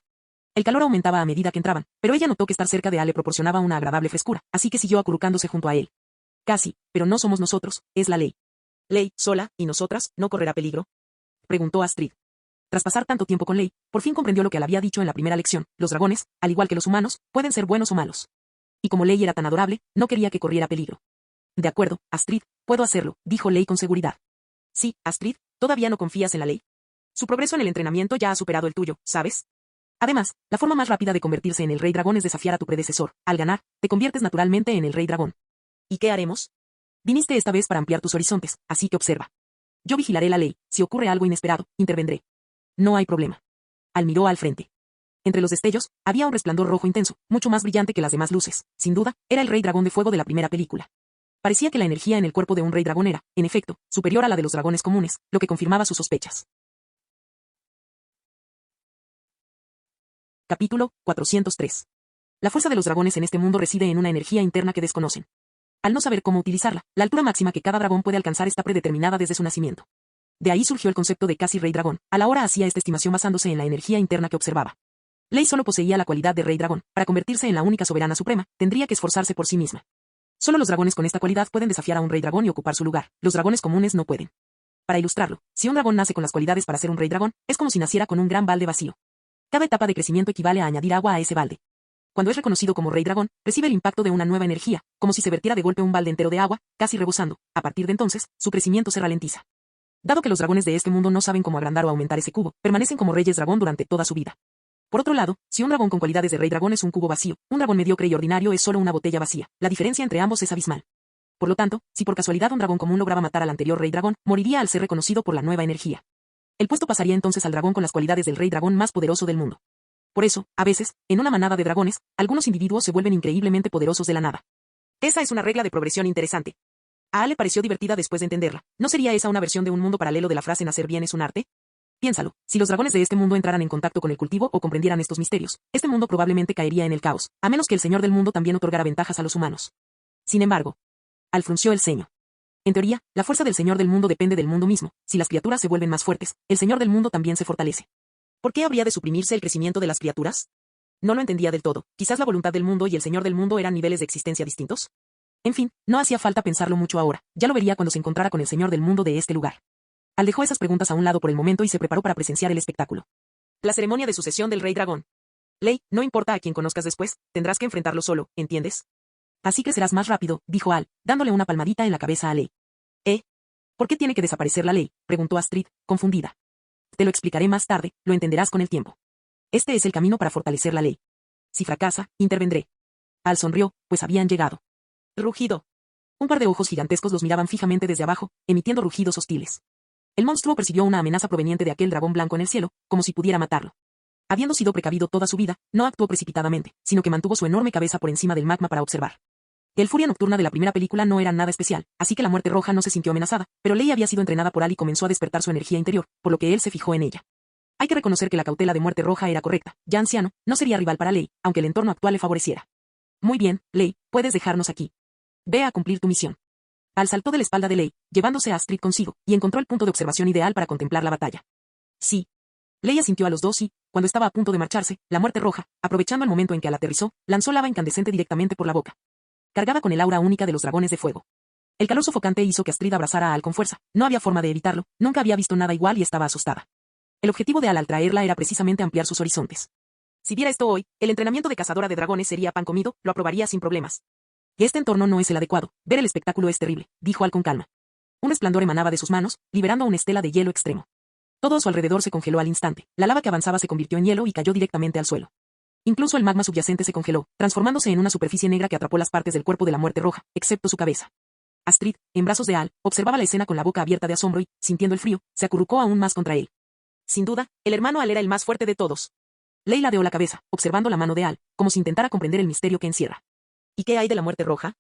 El calor aumentaba a medida que entraban, pero ella notó que estar cerca de Al le proporcionaba una agradable frescura, así que siguió acurrucándose junto a él. Casi, pero no somos nosotros, es la Ley. Ley, sola, ¿y nosotras, no correrá peligro? Preguntó Astrid. Tras pasar tanto tiempo con Ley, por fin comprendió lo que Al había dicho en la primera lección, los dragones, al igual que los humanos, pueden ser buenos o malos. Y como Ley era tan adorable, no quería que corriera peligro. De acuerdo, Astrid, puedo hacerlo, dijo Ley con seguridad. Sí, Astrid, ¿todavía no confías en la Ley? Su progreso en el entrenamiento ya ha superado el tuyo, ¿sabes? Además, la forma más rápida de convertirse en el rey dragón es desafiar a tu predecesor. Al ganar, te conviertes naturalmente en el rey dragón. ¿Y qué haremos? Viniste esta vez para ampliar tus horizontes, así que observa. Yo vigilaré la Ley, si ocurre algo inesperado, intervendré. No hay problema. Al miró al frente. Entre los destellos, había un resplandor rojo intenso, mucho más brillante que las demás luces. Sin duda, era el rey dragón de fuego de la primera película. Parecía que la energía en el cuerpo de un rey dragón era, en efecto, superior a la de los dragones comunes, lo que confirmaba sus sospechas. Capítulo 403. La fuerza de los dragones en este mundo reside en una energía interna que desconocen. Al no saber cómo utilizarla, la altura máxima que cada dragón puede alcanzar está predeterminada desde su nacimiento. De ahí surgió el concepto de casi rey dragón. A la hora hacía esta estimación basándose en la energía interna que observaba. Ley solo poseía la cualidad de rey dragón. Para convertirse en la única soberana suprema, tendría que esforzarse por sí misma. Solo los dragones con esta cualidad pueden desafiar a un rey dragón y ocupar su lugar. Los dragones comunes no pueden. Para ilustrarlo, si un dragón nace con las cualidades para ser un rey dragón, es como si naciera con un gran balde vacío. Cada etapa de crecimiento equivale a añadir agua a ese balde. Cuando es reconocido como rey dragón, recibe el impacto de una nueva energía, como si se vertiera de golpe un balde entero de agua, casi rebosando. A partir de entonces, su crecimiento se ralentiza. Dado que los dragones de este mundo no saben cómo agrandar o aumentar ese cubo, permanecen como reyes dragón durante toda su vida. Por otro lado, si un dragón con cualidades de rey dragón es un cubo vacío, un dragón mediocre y ordinario es solo una botella vacía. La diferencia entre ambos es abismal. Por lo tanto, si por casualidad un dragón común lograba matar al anterior rey dragón, moriría al ser reconocido por la nueva energía. El puesto pasaría entonces al dragón con las cualidades del rey dragón más poderoso del mundo. Por eso, a veces, en una manada de dragones, algunos individuos se vuelven increíblemente poderosos de la nada. Esa es una regla de progresión interesante. A Al le pareció divertida después de entenderla. ¿No sería esa una versión de un mundo paralelo de la frase nacer bien es un arte? Piénsalo, si los dragones de este mundo entraran en contacto con el cultivo o comprendieran estos misterios, este mundo probablemente caería en el caos, a menos que el Señor del mundo también otorgara ventajas a los humanos. Sin embargo, Al frunció el ceño. En teoría, la fuerza del Señor del mundo depende del mundo mismo. Si las criaturas se vuelven más fuertes, el Señor del mundo también se fortalece. ¿Por qué habría de suprimirse el crecimiento de las criaturas? No lo entendía del todo. Quizás la voluntad del mundo y el Señor del mundo eran niveles de existencia distintos. En fin, no hacía falta pensarlo mucho ahora. Ya lo vería cuando se encontrara con el Señor del mundo de este lugar. Al dejó esas preguntas a un lado por el momento y se preparó para presenciar el espectáculo. La ceremonia de sucesión del Rey Dragón. Ley, no importa a quien conozcas después, tendrás que enfrentarlo solo, ¿entiendes? Así crecerás más rápido, dijo Al, dándole una palmadita en la cabeza a Ley. ¿Por qué tiene que desaparecer la ley?, preguntó Astrid, confundida. Te lo explicaré más tarde, lo entenderás con el tiempo. Este es el camino para fortalecer la ley. Si fracasa, intervendré. Al sonrió, pues habían llegado. Rugido. Un par de ojos gigantescos los miraban fijamente desde abajo, emitiendo rugidos hostiles. El monstruo percibió una amenaza proveniente de aquel dragón blanco en el cielo, como si pudiera matarlo. Habiendo sido precavido toda su vida, no actuó precipitadamente, sino que mantuvo su enorme cabeza por encima del magma para observar. El furia nocturna de la primera película no era nada especial, así que la muerte roja no se sintió amenazada, pero Ley había sido entrenada por Al y comenzó a despertar su energía interior, por lo que él se fijó en ella. Hay que reconocer que la cautela de muerte roja era correcta. Ya anciano, no sería rival para Ley, aunque el entorno actual le favoreciera. Muy bien, Ley, puedes dejarnos aquí. Ve a cumplir tu misión. Al saltó de la espalda de Ley, llevándose a Astrid consigo, y encontró el punto de observación ideal para contemplar la batalla. Sí. Ley asintió a los dos y, cuando estaba a punto de marcharse, la muerte roja, aprovechando el momento en que Al aterrizó, lanzó lava incandescente directamente por la boca. Cargaba con el aura única de los dragones de fuego. El calor sofocante hizo que Astrid abrazara a Al con fuerza. No había forma de evitarlo, nunca había visto nada igual y estaba asustada. El objetivo de Al al traerla era precisamente ampliar sus horizontes. Si viera esto hoy, el entrenamiento de cazadora de dragones sería pan comido, lo aprobaría sin problemas. Y este entorno no es el adecuado, ver el espectáculo es terrible, dijo Al con calma. Un resplandor emanaba de sus manos, liberando una estela de hielo extremo. Todo a su alrededor se congeló al instante, la lava que avanzaba se convirtió en hielo y cayó directamente al suelo. Incluso el magma subyacente se congeló, transformándose en una superficie negra que atrapó las partes del cuerpo de la muerte roja, excepto su cabeza. Astrid, en brazos de Al, observaba la escena con la boca abierta de asombro y, sintiendo el frío, se acurrucó aún más contra él. Sin duda, el hermano Al era el más fuerte de todos. Ley ladeó la cabeza, observando la mano de Al, como si intentara comprender el misterio que encierra. ¿Y qué hay de la muerte roja?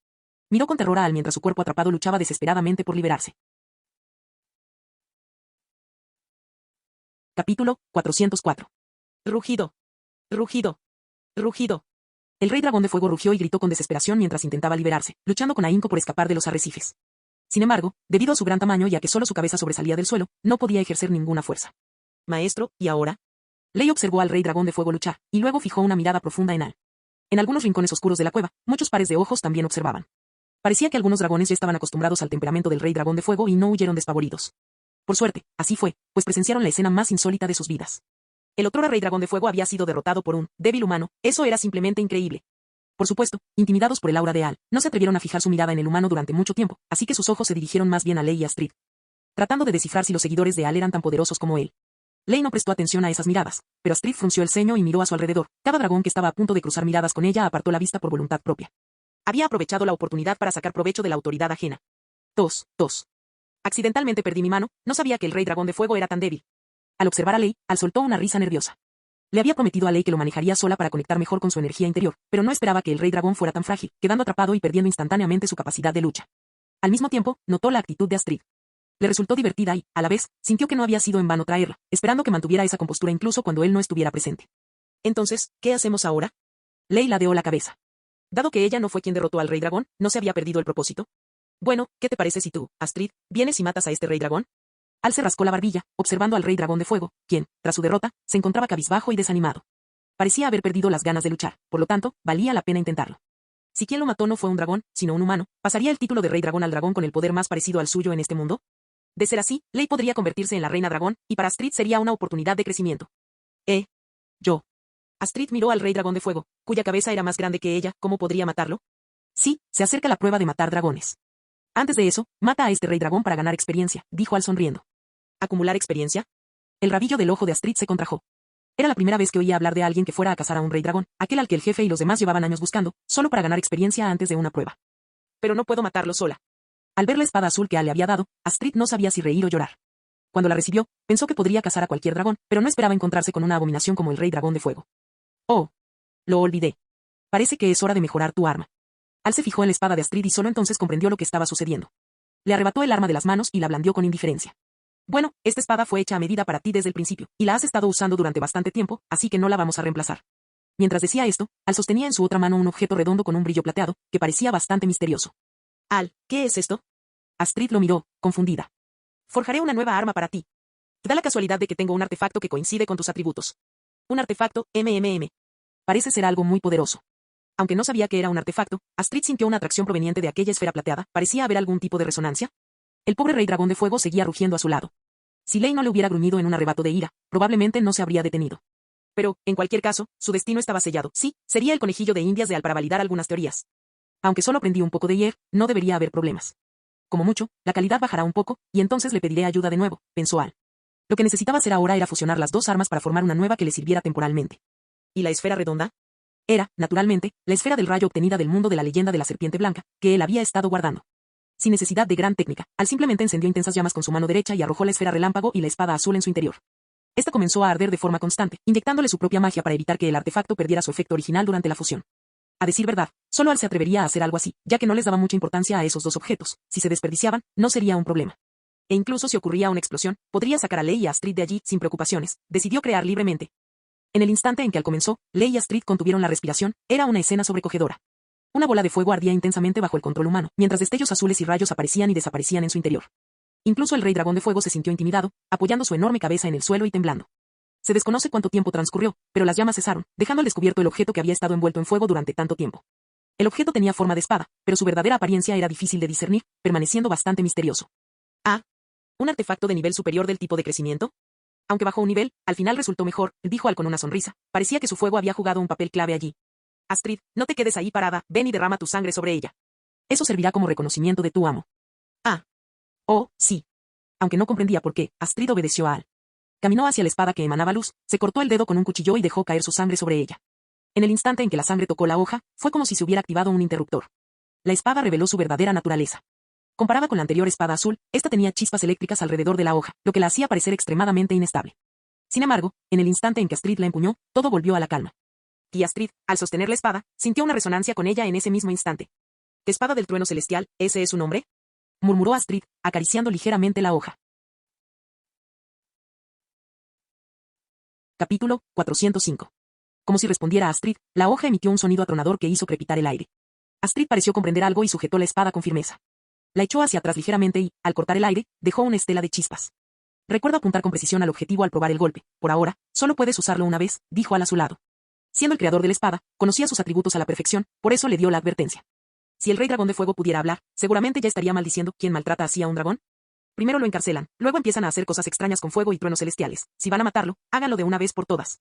Miró con terror a Al mientras su cuerpo atrapado luchaba desesperadamente por liberarse. Capítulo 404. Rugido. Rugido. Rugido. El rey dragón de fuego rugió y gritó con desesperación mientras intentaba liberarse, luchando con ahínco por escapar de los arrecifes. Sin embargo, debido a su gran tamaño y a que solo su cabeza sobresalía del suelo, no podía ejercer ninguna fuerza. Maestro, ¿y ahora? Ley observó al rey dragón de fuego luchar, y luego fijó una mirada profunda en Al. En algunos rincones oscuros de la cueva, muchos pares de ojos también observaban. Parecía que algunos dragones ya estaban acostumbrados al temperamento del rey dragón de fuego y no huyeron despavoridos. Por suerte, así fue, pues presenciaron la escena más insólita de sus vidas. El otrora rey dragón de fuego había sido derrotado por un débil humano, eso era simplemente increíble. Por supuesto, intimidados por el aura de Al, no se atrevieron a fijar su mirada en el humano durante mucho tiempo, así que sus ojos se dirigieron más bien a Ley y Astrid, tratando de descifrar si los seguidores de Al eran tan poderosos como él. Ley no prestó atención a esas miradas, pero Astrid frunció el ceño y miró a su alrededor. Cada dragón que estaba a punto de cruzar miradas con ella apartó la vista por voluntad propia. Había aprovechado la oportunidad para sacar provecho de la autoridad ajena. Tos. Accidentalmente perdí mi mano, no sabía que el rey dragón de fuego era tan débil. Al observar a Ley, Al soltó una risa nerviosa. Le había prometido a Ley que lo manejaría sola para conectar mejor con su energía interior, pero no esperaba que el rey dragón fuera tan frágil, quedando atrapado y perdiendo instantáneamente su capacidad de lucha. Al mismo tiempo, notó la actitud de Astrid. Le resultó divertida y, a la vez, sintió que no había sido en vano traerla, esperando que mantuviera esa compostura incluso cuando él no estuviera presente. Entonces, ¿qué hacemos ahora? Ley ladeó la cabeza. Dado que ella no fue quien derrotó al rey dragón, ¿no se había perdido el propósito? Bueno, ¿qué te parece si tú, Astrid, vienes y matas a este rey dragón? Al se rascó la barbilla, observando al rey dragón de fuego, quien, tras su derrota, se encontraba cabizbajo y desanimado. Parecía haber perdido las ganas de luchar, por lo tanto, valía la pena intentarlo. Si quien lo mató no fue un dragón, sino un humano, ¿pasaría el título de rey dragón al dragón con el poder más parecido al suyo en este mundo? De ser así, Ley podría convertirse en la reina dragón, y para Astrid sería una oportunidad de crecimiento. Yo. Astrid miró al rey dragón de fuego, cuya cabeza era más grande que ella, ¿cómo podría matarlo? Sí, se acerca la prueba de matar dragones. Antes de eso, mata a este rey dragón para ganar experiencia, dijo Al sonriendo. ¿Acumular experiencia? El rabillo del ojo de Astrid se contrajo. Era la primera vez que oía hablar de alguien que fuera a cazar a un rey dragón, aquel al que el jefe y los demás llevaban años buscando, solo para ganar experiencia antes de una prueba. Pero no puedo matarlo sola. Al ver la espada azul que Al le había dado, Astrid no sabía si reír o llorar. Cuando la recibió, pensó que podría cazar a cualquier dragón, pero no esperaba encontrarse con una abominación como el rey dragón de fuego. Oh. Lo olvidé. Parece que es hora de mejorar tu arma. Al se fijó en la espada de Astrid y solo entonces comprendió lo que estaba sucediendo. Le arrebató el arma de las manos y la blandió con indiferencia. Bueno, esta espada fue hecha a medida para ti desde el principio, y la has estado usando durante bastante tiempo, así que no la vamos a reemplazar. Mientras decía esto, Al sostenía en su otra mano un objeto redondo con un brillo plateado, que parecía bastante misterioso. Al, ¿qué es esto? Astrid lo miró, confundida. Forjaré una nueva arma para ti. Da la casualidad de que tengo un artefacto que coincide con tus atributos. Un artefacto, Parece ser algo muy poderoso. Aunque no sabía que era un artefacto, Astrid sintió una atracción proveniente de aquella esfera plateada. ¿Parecía haber algún tipo de resonancia? El pobre rey dragón de fuego seguía rugiendo a su lado. Si Lei no le hubiera gruñido en un arrebato de ira, probablemente no se habría detenido. Pero, en cualquier caso, su destino estaba sellado. Sí, sería el conejillo de Indias de Al para validar algunas teorías. Aunque solo aprendí un poco de Hier, no debería haber problemas. Como mucho, la calidad bajará un poco, y entonces le pediré ayuda de nuevo, pensó Al. Lo que necesitaba hacer ahora era fusionar las dos armas para formar una nueva que le sirviera temporalmente. ¿Y la esfera redonda? Era, naturalmente, la esfera del rayo obtenida del mundo de la leyenda de la serpiente blanca, que él había estado guardando. Sin necesidad de gran técnica, Al simplemente encendió intensas llamas con su mano derecha y arrojó la esfera relámpago y la espada azul en su interior. Esta comenzó a arder de forma constante, inyectándole su propia magia para evitar que el artefacto perdiera su efecto original durante la fusión. A decir verdad, solo Al se atrevería a hacer algo así, ya que no les daba mucha importancia a esos dos objetos. Si se desperdiciaban, no sería un problema. E incluso si ocurría una explosión, podría sacar a Lei y a Astrid de allí sin preocupaciones. Decidió crear libremente. En el instante en que Al comenzó, Lei y Astrid contuvieron la respiración. Era una escena sobrecogedora. Una bola de fuego ardía intensamente bajo el control humano, mientras destellos azules y rayos aparecían y desaparecían en su interior. Incluso el rey dragón de fuego se sintió intimidado, apoyando su enorme cabeza en el suelo y temblando. Se desconoce cuánto tiempo transcurrió, pero las llamas cesaron, dejando al descubierto el objeto que había estado envuelto en fuego durante tanto tiempo. El objeto tenía forma de espada, pero su verdadera apariencia era difícil de discernir, permaneciendo bastante misterioso. Ah, ¿un artefacto de nivel superior del tipo de crecimiento? Aunque bajó un nivel, al final resultó mejor, dijo Al con una sonrisa. Parecía que su fuego había jugado un papel clave allí. Astrid, no te quedes ahí parada, ven y derrama tu sangre sobre ella. Eso servirá como reconocimiento de tu amo. Ah. Oh, sí. Aunque no comprendía por qué, Astrid obedeció a Al. Caminó hacia la espada que emanaba luz, se cortó el dedo con un cuchillo y dejó caer su sangre sobre ella. En el instante en que la sangre tocó la hoja, fue como si se hubiera activado un interruptor. La espada reveló su verdadera naturaleza. Comparada con la anterior espada azul, esta tenía chispas eléctricas alrededor de la hoja, lo que la hacía parecer extremadamente inestable. Sin embargo, en el instante en que Astrid la empuñó, todo volvió a la calma. Y Astrid, al sostener la espada, sintió una resonancia con ella en ese mismo instante. «Espada del trueno celestial, ¿ese es su nombre?», murmuró Astrid, acariciando ligeramente la hoja. Capítulo 405. Como si respondiera a Astrid, la hoja emitió un sonido atronador que hizo crepitar el aire. Astrid pareció comprender algo y sujetó la espada con firmeza. La echó hacia atrás ligeramente y, al cortar el aire, dejó una estela de chispas. Recuerda apuntar con precisión al objetivo al probar el golpe. Por ahora, solo puedes usarlo una vez, dijo Al a su lado. Siendo el creador de la espada, conocía sus atributos a la perfección, por eso le dio la advertencia. Si el rey dragón de fuego pudiera hablar, seguramente ya estaría maldiciendo quién maltrata así a un dragón. Primero lo encarcelan, luego empiezan a hacer cosas extrañas con fuego y truenos celestiales. Si van a matarlo, háganlo de una vez por todas.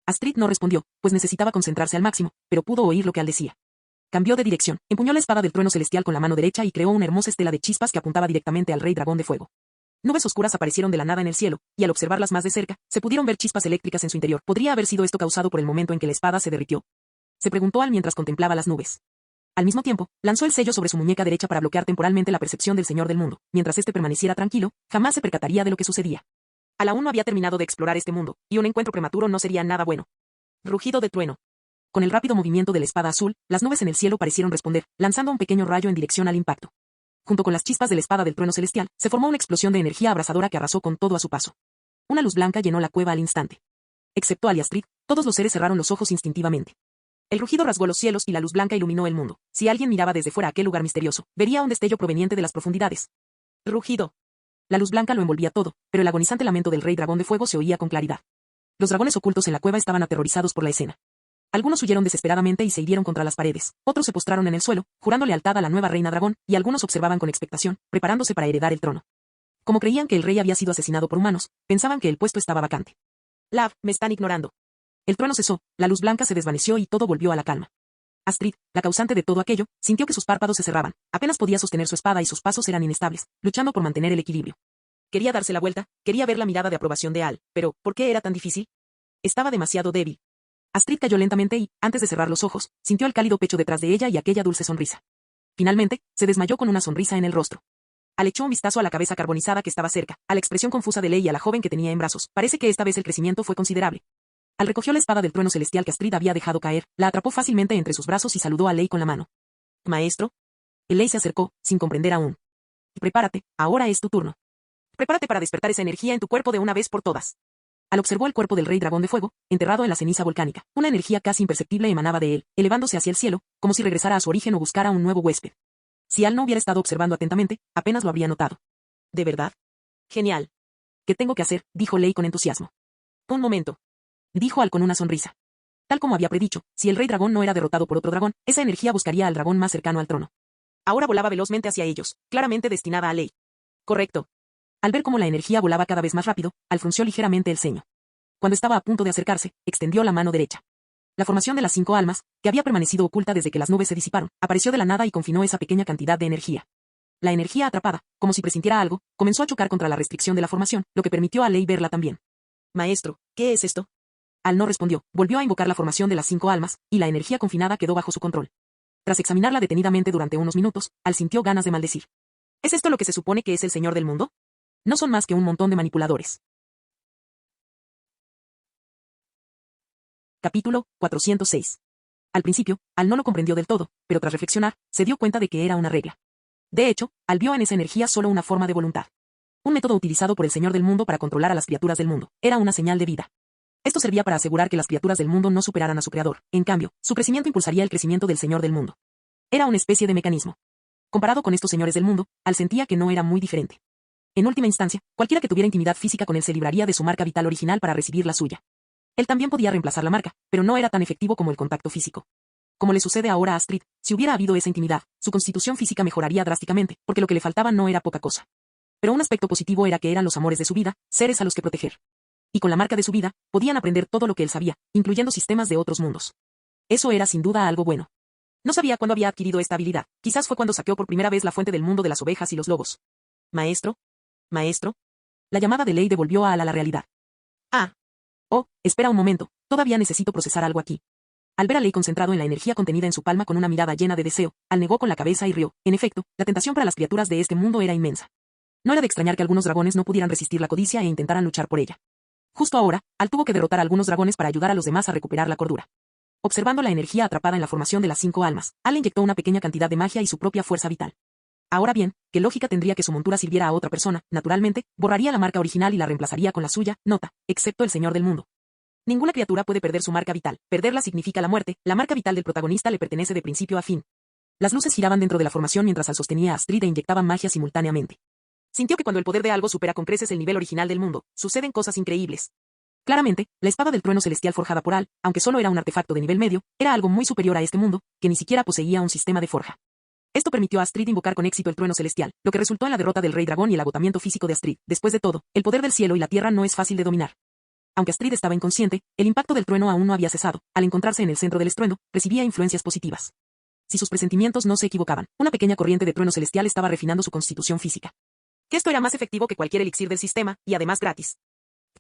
Astrid no respondió, pues necesitaba concentrarse al máximo, pero pudo oír lo que Al decía. Cambió de dirección, empuñó la espada del trueno celestial con la mano derecha y creó una hermosa estela de chispas que apuntaba directamente al rey dragón de fuego. Nubes oscuras aparecieron de la nada en el cielo, y al observarlas más de cerca, se pudieron ver chispas eléctricas en su interior. ¿Podría haber sido esto causado por el momento en que la espada se derritió?, se preguntó Al mientras contemplaba las nubes. Al mismo tiempo, lanzó el sello sobre su muñeca derecha para bloquear temporalmente la percepción del Señor del Mundo. Mientras éste permaneciera tranquilo, jamás se percataría de lo que sucedía. Al aún no había terminado de explorar este mundo, y un encuentro prematuro no sería nada bueno. Rugido de trueno. Con el rápido movimiento de la espada azul, las nubes en el cielo parecieron responder, lanzando un pequeño rayo en dirección al impacto. Junto con las chispas de la espada del trueno celestial, se formó una explosión de energía abrasadora que arrasó con todo a su paso. Una luz blanca llenó la cueva al instante. Excepto Al y Astrid, todos los seres cerraron los ojos instintivamente. El rugido rasgó los cielos y la luz blanca iluminó el mundo. Si alguien miraba desde fuera aquel lugar misterioso, vería un destello proveniente de las profundidades. Rugido. La luz blanca lo envolvía todo, pero el agonizante lamento del rey dragón de fuego se oía con claridad. Los dragones ocultos en la cueva estaban aterrorizados por la escena. Algunos huyeron desesperadamente y se hirieron contra las paredes, otros se postraron en el suelo, jurando lealtad a la nueva reina dragón, y algunos observaban con expectación, preparándose para heredar el trono. Como creían que el rey había sido asesinado por humanos, pensaban que el puesto estaba vacante. Lav, me están ignorando. El trueno cesó, la luz blanca se desvaneció y todo volvió a la calma. Astrid, la causante de todo aquello, sintió que sus párpados se cerraban, apenas podía sostener su espada y sus pasos eran inestables, luchando por mantener el equilibrio. Quería darse la vuelta, quería ver la mirada de aprobación de Al, pero, ¿por qué era tan difícil? Estaba demasiado débil. Astrid cayó lentamente y, antes de cerrar los ojos, sintió el cálido pecho detrás de ella y aquella dulce sonrisa. Finalmente, se desmayó con una sonrisa en el rostro. Al echó un vistazo a la cabeza carbonizada que estaba cerca, a la expresión confusa de Lei y a la joven que tenía en brazos. Parece que esta vez el crecimiento fue considerable. Al recogió la espada del trueno celestial que Astrid había dejado caer, la atrapó fácilmente entre sus brazos y saludó a Lei con la mano. «Maestro». El Lei se acercó, sin comprender aún. «Prepárate, ahora es tu turno». Prepárate para despertar esa energía en tu cuerpo de una vez por todas. Al observó el cuerpo del rey dragón de fuego, enterrado en la ceniza volcánica, una energía casi imperceptible emanaba de él, elevándose hacia el cielo, como si regresara a su origen o buscara un nuevo huésped. Si Al no hubiera estado observando atentamente, apenas lo habría notado. ¿De verdad? Genial. ¿Qué tengo que hacer?, dijo Lei con entusiasmo. Un momento. Dijo Al con una sonrisa. Tal como había predicho, si el rey dragón no era derrotado por otro dragón, esa energía buscaría al dragón más cercano al trono. Ahora volaba velozmente hacia ellos, claramente destinada a Lei. Correcto. Al ver cómo la energía volaba cada vez más rápido, Al frunció ligeramente el ceño. Cuando estaba a punto de acercarse, extendió la mano derecha. La formación de las 5 almas, que había permanecido oculta desde que las nubes se disiparon, apareció de la nada y confinó esa pequeña cantidad de energía. La energía atrapada, como si presintiera algo, comenzó a chocar contra la restricción de la formación, lo que permitió a Lei verla también. Maestro, ¿qué es esto? Al no respondió, volvió a invocar la formación de las 5 almas, y la energía confinada quedó bajo su control. Tras examinarla detenidamente durante unos minutos, Al sintió ganas de maldecir. ¿Es esto lo que se supone que es el Señor del Mundo? No son más que un montón de manipuladores. Capítulo 406. Al principio, Al no lo comprendió del todo, pero tras reflexionar, se dio cuenta de que era una regla. De hecho, Al vio en esa energía solo una forma de voluntad. Un método utilizado por el Señor del Mundo para controlar a las criaturas del mundo. Era una señal de vida. Esto servía para asegurar que las criaturas del mundo no superaran a su creador. En cambio, su crecimiento impulsaría el crecimiento del Señor del Mundo. Era una especie de mecanismo. Comparado con estos señores del mundo, Al sentía que no era muy diferente. En última instancia, cualquiera que tuviera intimidad física con él se libraría de su marca vital original para recibir la suya. Él también podía reemplazar la marca, pero no era tan efectivo como el contacto físico. Como le sucede ahora a Astrid, si hubiera habido esa intimidad, su constitución física mejoraría drásticamente, porque lo que le faltaba no era poca cosa. Pero un aspecto positivo era que eran los amores de su vida, seres a los que proteger. Y con la marca de su vida, podían aprender todo lo que él sabía, incluyendo sistemas de otros mundos. Eso era sin duda algo bueno. No sabía cuándo había adquirido esta habilidad, quizás fue cuando saqueó por primera vez la fuente del mundo de las ovejas y los lobos. Maestro. Maestro. La llamada de Lei devolvió a Al a la realidad. Ah. Oh, espera un momento, todavía necesito procesar algo aquí. Al ver a Lei concentrado en la energía contenida en su palma con una mirada llena de deseo, Al negó con la cabeza y rió. En efecto, la tentación para las criaturas de este mundo era inmensa. No era de extrañar que algunos dragones no pudieran resistir la codicia e intentaran luchar por ella. Justo ahora, Al tuvo que derrotar a algunos dragones para ayudar a los demás a recuperar la cordura. Observando la energía atrapada en la formación de las 5 almas, Al inyectó una pequeña cantidad de magia y su propia fuerza vital. Ahora bien, ¿qué lógica tendría que su montura sirviera a otra persona? Naturalmente, borraría la marca original y la reemplazaría con la suya, nota, excepto el Señor del Mundo. Ninguna criatura puede perder su marca vital, perderla significa la muerte, la marca vital del protagonista le pertenece de principio a fin. Las luces giraban dentro de la formación mientras Al sostenía a Astrid e inyectaba magia simultáneamente. Sintió que cuando el poder de algo supera con creces el nivel original del mundo, suceden cosas increíbles. Claramente, la espada del trueno celestial forjada por Al, aunque solo era un artefacto de nivel medio, era algo muy superior a este mundo, que ni siquiera poseía un sistema de forja. Esto permitió a Astrid invocar con éxito el trueno celestial, lo que resultó en la derrota del rey dragón y el agotamiento físico de Astrid. Después de todo, el poder del cielo y la tierra no es fácil de dominar. Aunque Astrid estaba inconsciente, el impacto del trueno aún no había cesado. Al encontrarse en el centro del estruendo, recibía influencias positivas. Si sus presentimientos no se equivocaban, una pequeña corriente de trueno celestial estaba refinando su constitución física. Que esto era más efectivo que cualquier elixir del sistema, y además gratis.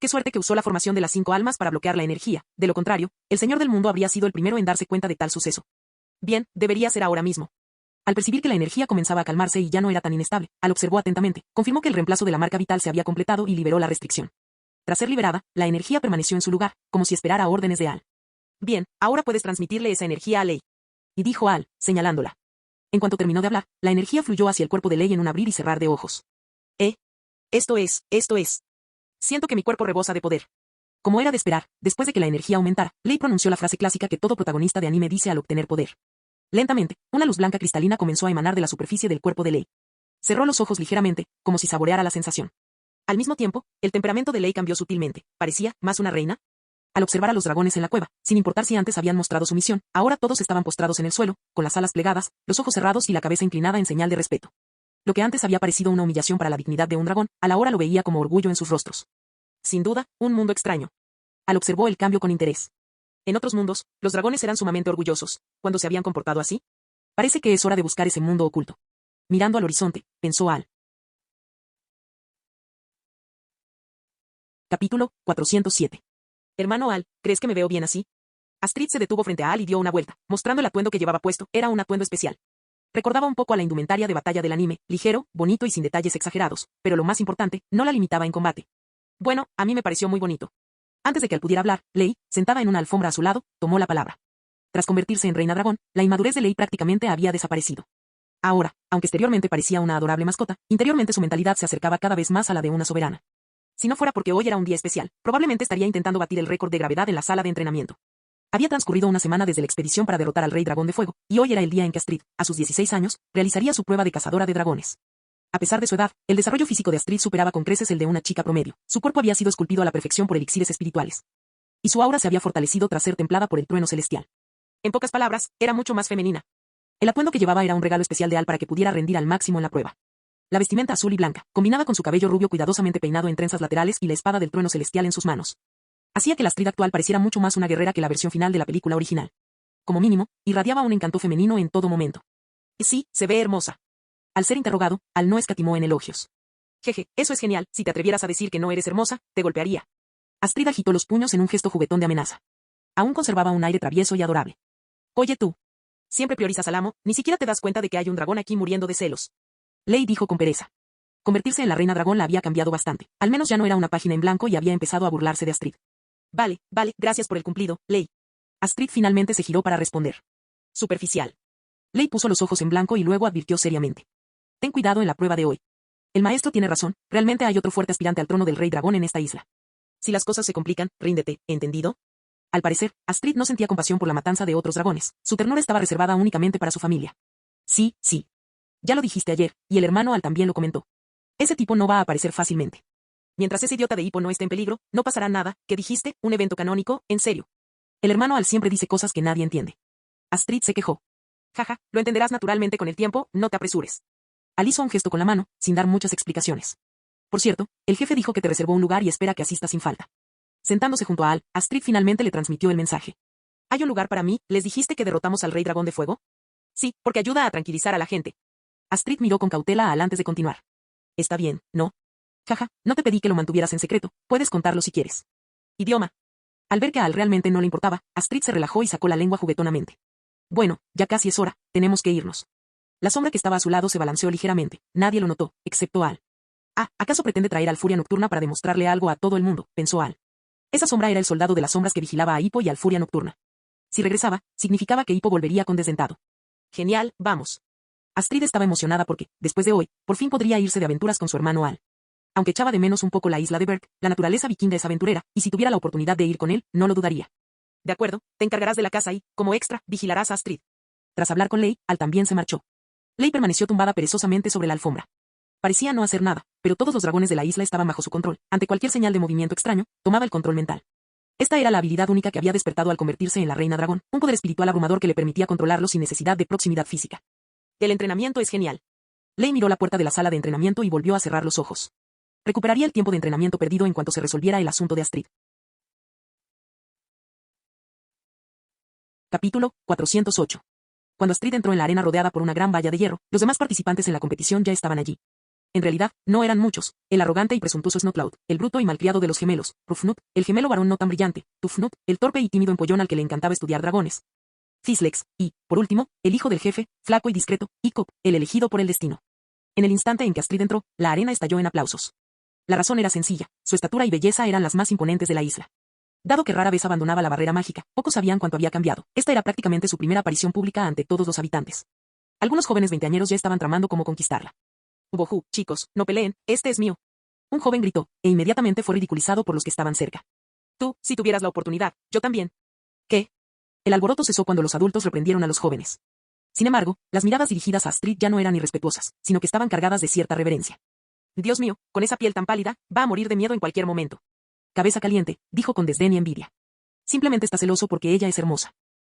Qué suerte que usó la formación de las 5 almas para bloquear la energía. De lo contrario, el Señor del Mundo habría sido el primero en darse cuenta de tal suceso. Bien, debería ser ahora mismo. Al percibir que la energía comenzaba a calmarse y ya no era tan inestable, Al observó atentamente, confirmó que el reemplazo de la marca vital se había completado y liberó la restricción. Tras ser liberada, la energía permaneció en su lugar, como si esperara órdenes de Al. Bien, ahora puedes transmitirle esa energía a Lei. Y dijo Al, señalándola. En cuanto terminó de hablar, la energía fluyó hacia el cuerpo de Lei en un abrir y cerrar de ojos. Esto es. Siento que mi cuerpo rebosa de poder. Como era de esperar, después de que la energía aumentara, Lei pronunció la frase clásica que todo protagonista de anime dice al obtener poder. Lentamente, una luz blanca cristalina comenzó a emanar de la superficie del cuerpo de Lei. Cerró los ojos ligeramente, como si saboreara la sensación. Al mismo tiempo, el temperamento de Lei cambió sutilmente. Parecía más una reina. Al observar a los dragones en la cueva, sin importar si antes habían mostrado sumisión, ahora todos estaban postrados en el suelo, con las alas plegadas, los ojos cerrados y la cabeza inclinada en señal de respeto. Lo que antes había parecido una humillación para la dignidad de un dragón, a la hora lo veía como orgullo en sus rostros. Sin duda, un mundo extraño. Al observó el cambio con interés. En otros mundos, los dragones eran sumamente orgullosos, cuando se habían comportado así. Parece que es hora de buscar ese mundo oculto. Mirando al horizonte, pensó Al. Capítulo 407. Hermano Al, ¿crees que me veo bien así? Astrid se detuvo frente a Al y dio una vuelta, mostrando el atuendo que llevaba puesto. Era un atuendo especial. Recordaba un poco a la indumentaria de batalla del anime, ligero, bonito y sin detalles exagerados, pero lo más importante, no la limitaba en combate. Bueno, a mí me pareció muy bonito. Antes de que Al pudiera hablar, Lei, sentada en una alfombra a su lado, tomó la palabra. Tras convertirse en reina dragón, la inmadurez de Lei prácticamente había desaparecido. Ahora, aunque exteriormente parecía una adorable mascota, interiormente su mentalidad se acercaba cada vez más a la de una soberana. Si no fuera porque hoy era un día especial, probablemente estaría intentando batir el récord de gravedad en la sala de entrenamiento. Había transcurrido una semana desde la expedición para derrotar al Rey Dragón de Fuego, y hoy era el día en que Astrid, a sus 16 años, realizaría su prueba de cazadora de dragones. A pesar de su edad, el desarrollo físico de Astrid superaba con creces el de una chica promedio. Su cuerpo había sido esculpido a la perfección por elixires espirituales. Y su aura se había fortalecido tras ser templada por el trueno celestial. En pocas palabras, era mucho más femenina. El atuendo que llevaba era un regalo especial de Al para que pudiera rendir al máximo en la prueba. La vestimenta azul y blanca, combinada con su cabello rubio cuidadosamente peinado en trenzas laterales y la espada del trueno celestial en sus manos, hacía que la Astrid actual pareciera mucho más una guerrera que la versión final de la película original. Como mínimo, irradiaba un encanto femenino en todo momento. Y sí, se ve hermosa. Al ser interrogado, Al no escatimó en elogios. Jeje, eso es genial, si te atrevieras a decir que no eres hermosa, te golpearía. Astrid agitó los puños en un gesto juguetón de amenaza. Aún conservaba un aire travieso y adorable. Oye tú. Siempre priorizas al amo, ni siquiera te das cuenta de que hay un dragón aquí muriendo de celos. Lei dijo con pereza. Convertirse en la reina dragón la había cambiado bastante. Al menos ya no era una página en blanco y había empezado a burlarse de Astrid. Vale, gracias por el cumplido, Lei. Astrid finalmente se giró para responder. Superficial. Lei puso los ojos en blanco y luego advirtió seriamente. Ten cuidado en la prueba de hoy. El maestro tiene razón, realmente hay otro fuerte aspirante al trono del rey dragón en esta isla. Si las cosas se complican, ríndete, ¿entendido? Al parecer, Astrid no sentía compasión por la matanza de otros dragones. Su ternura estaba reservada únicamente para su familia. Sí. Ya lo dijiste ayer, y el hermano Al también lo comentó. Ese tipo no va a aparecer fácilmente. Mientras ese idiota de Hippo no esté en peligro, no pasará nada. ¿Qué dijiste? ¿Un evento canónico? ¿En serio? El hermano Al siempre dice cosas que nadie entiende. Astrid se quejó. Jaja, lo entenderás naturalmente con el tiempo, no te apresures. Al hizo un gesto con la mano, sin dar muchas explicaciones. Por cierto, el jefe dijo que te reservó un lugar y espera que asistas sin falta. Sentándose junto a Al, Astrid finalmente le transmitió el mensaje. ¿Hay un lugar para mí? ¿Les dijiste que derrotamos al Rey Dragón de Fuego? Sí, porque ayuda a tranquilizar a la gente. Astrid miró con cautela a Al antes de continuar. Está bien, ¿no? Jaja, no te pedí que lo mantuvieras en secreto, puedes contarlo si quieres. Idioma. Al ver que a Al realmente no le importaba, Astrid se relajó y sacó la lengua juguetonamente. Bueno, ya casi es hora, tenemos que irnos. La sombra que estaba a su lado se balanceó ligeramente, nadie lo notó, excepto Al. Ah, ¿acaso pretende traer al Furia Nocturna para demostrarle algo a todo el mundo?, pensó Al. Esa sombra era el soldado de las sombras que vigilaba a Hippo y al Furia Nocturna. Si regresaba, significaba que Hippo volvería con desdentado. Genial, vamos. Astrid estaba emocionada porque, después de hoy, por fin podría irse de aventuras con su hermano Al. Aunque echaba de menos un poco la isla de Berk, la naturaleza vikinga es aventurera, y si tuviera la oportunidad de ir con él, no lo dudaría. De acuerdo, te encargarás de la casa y, como extra, vigilarás a Astrid. Tras hablar con Lei, Al también se marchó. Lei permaneció tumbada perezosamente sobre la alfombra. Parecía no hacer nada, pero todos los dragones de la isla estaban bajo su control. Ante cualquier señal de movimiento extraño, tomaba el control mental. Esta era la habilidad única que había despertado al convertirse en la reina dragón, un poder espiritual abrumador que le permitía controlarlo sin necesidad de proximidad física. El entrenamiento es genial. Lei miró la puerta de la sala de entrenamiento y volvió a cerrar los ojos. Recuperaría el tiempo de entrenamiento perdido en cuanto se resolviera el asunto de Astrid. Capítulo 408. Cuando Astrid entró en la arena rodeada por una gran valla de hierro, los demás participantes en la competición ya estaban allí. En realidad, no eran muchos: el arrogante y presuntuoso Snowcloud, el bruto y malcriado de los gemelos, Rufnut, el gemelo varón no tan brillante, Tufnut, el torpe y tímido empollón al que le encantaba estudiar dragones, Thislex, y, por último, el hijo del jefe, flaco y discreto, Icop, el elegido por el destino. En el instante en que Astrid entró, la arena estalló en aplausos. La razón era sencilla: su estatura y belleza eran las más imponentes de la isla. Dado que rara vez abandonaba la barrera mágica, pocos sabían cuánto había cambiado. Esta era prácticamente su primera aparición pública ante todos los habitantes. Algunos jóvenes veinteañeros ya estaban tramando cómo conquistarla. Bojú, chicos, no peleen, este es mío. Un joven gritó, e inmediatamente fue ridiculizado por los que estaban cerca. Tú, si tuvieras la oportunidad, yo también. ¿Qué? El alboroto cesó cuando los adultos reprendieron a los jóvenes. Sin embargo, las miradas dirigidas a Astrid ya no eran irrespetuosas, sino que estaban cargadas de cierta reverencia. Dios mío, con esa piel tan pálida, va a morir de miedo en cualquier momento. Cabeza caliente, dijo con desdén y envidia. Simplemente está celoso porque ella es hermosa.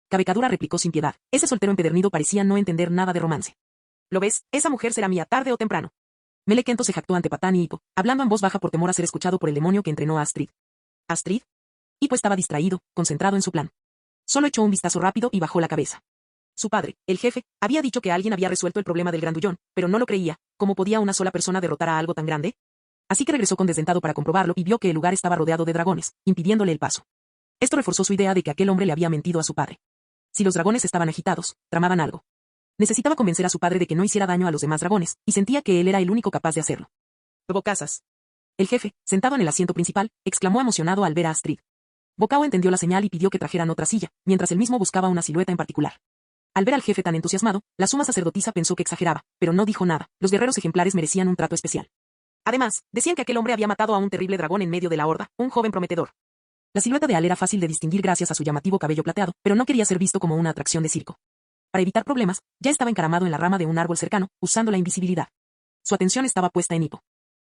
Cabecadura replicó sin piedad. Ese soltero empedernido parecía no entender nada de romance. ¿Lo ves? Esa mujer será mía tarde o temprano. Melekento se jactó ante Patán y Hippo, hablando en voz baja por temor a ser escuchado por el demonio que entrenó a Astrid. ¿Astrid? Hippo estaba distraído, concentrado en su plan. Solo echó un vistazo rápido y bajó la cabeza. Su padre, el jefe, había dicho que alguien había resuelto el problema del grandullón, pero no lo creía. ¿Cómo podía una sola persona derrotar a algo tan grande? Así que regresó con desdentado para comprobarlo y vio que el lugar estaba rodeado de dragones, impidiéndole el paso. Esto reforzó su idea de que aquel hombre le había mentido a su padre. Si los dragones estaban agitados, tramaban algo. Necesitaba convencer a su padre de que no hiciera daño a los demás dragones, y sentía que él era el único capaz de hacerlo. Bocazas. El jefe, sentado en el asiento principal, exclamó emocionado al ver a Astrid. Bocao entendió la señal y pidió que trajeran otra silla, mientras él mismo buscaba una silueta en particular. Al ver al jefe tan entusiasmado, la suma sacerdotisa pensó que exageraba, pero no dijo nada. Los guerreros ejemplares merecían un trato especial. Además, decían que aquel hombre había matado a un terrible dragón en medio de la horda, un joven prometedor. La silueta de Al era fácil de distinguir gracias a su llamativo cabello plateado, pero no quería ser visto como una atracción de circo. Para evitar problemas, ya estaba encaramado en la rama de un árbol cercano, usando la invisibilidad. Su atención estaba puesta en Hippo.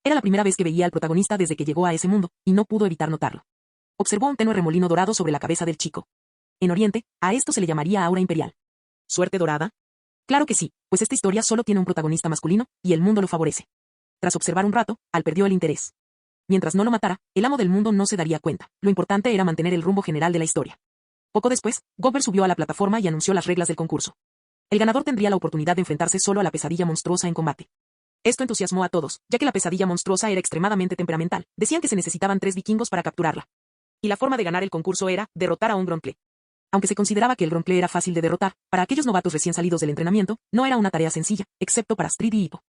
Era la primera vez que veía al protagonista desde que llegó a ese mundo, y no pudo evitar notarlo. Observó un tenue remolino dorado sobre la cabeza del chico. En Oriente, a esto se le llamaría aura imperial. ¿Suerte dorada? Claro que sí, pues esta historia solo tiene un protagonista masculino, y el mundo lo favorece. Tras observar un rato, Al perdió el interés. Mientras no lo matara, el amo del mundo no se daría cuenta. Lo importante era mantener el rumbo general de la historia. Poco después, Gobber subió a la plataforma y anunció las reglas del concurso. El ganador tendría la oportunidad de enfrentarse solo a la pesadilla monstruosa en combate. Esto entusiasmó a todos, ya que la pesadilla monstruosa era extremadamente temperamental. Decían que se necesitaban 3 vikingos para capturarla. Y la forma de ganar el concurso era derrotar a un Gronkle. Aunque se consideraba que el Gronkle era fácil de derrotar, para aquellos novatos recién salidos del entrenamiento, no era una tarea sencilla, excepto para Astrid y Hippo.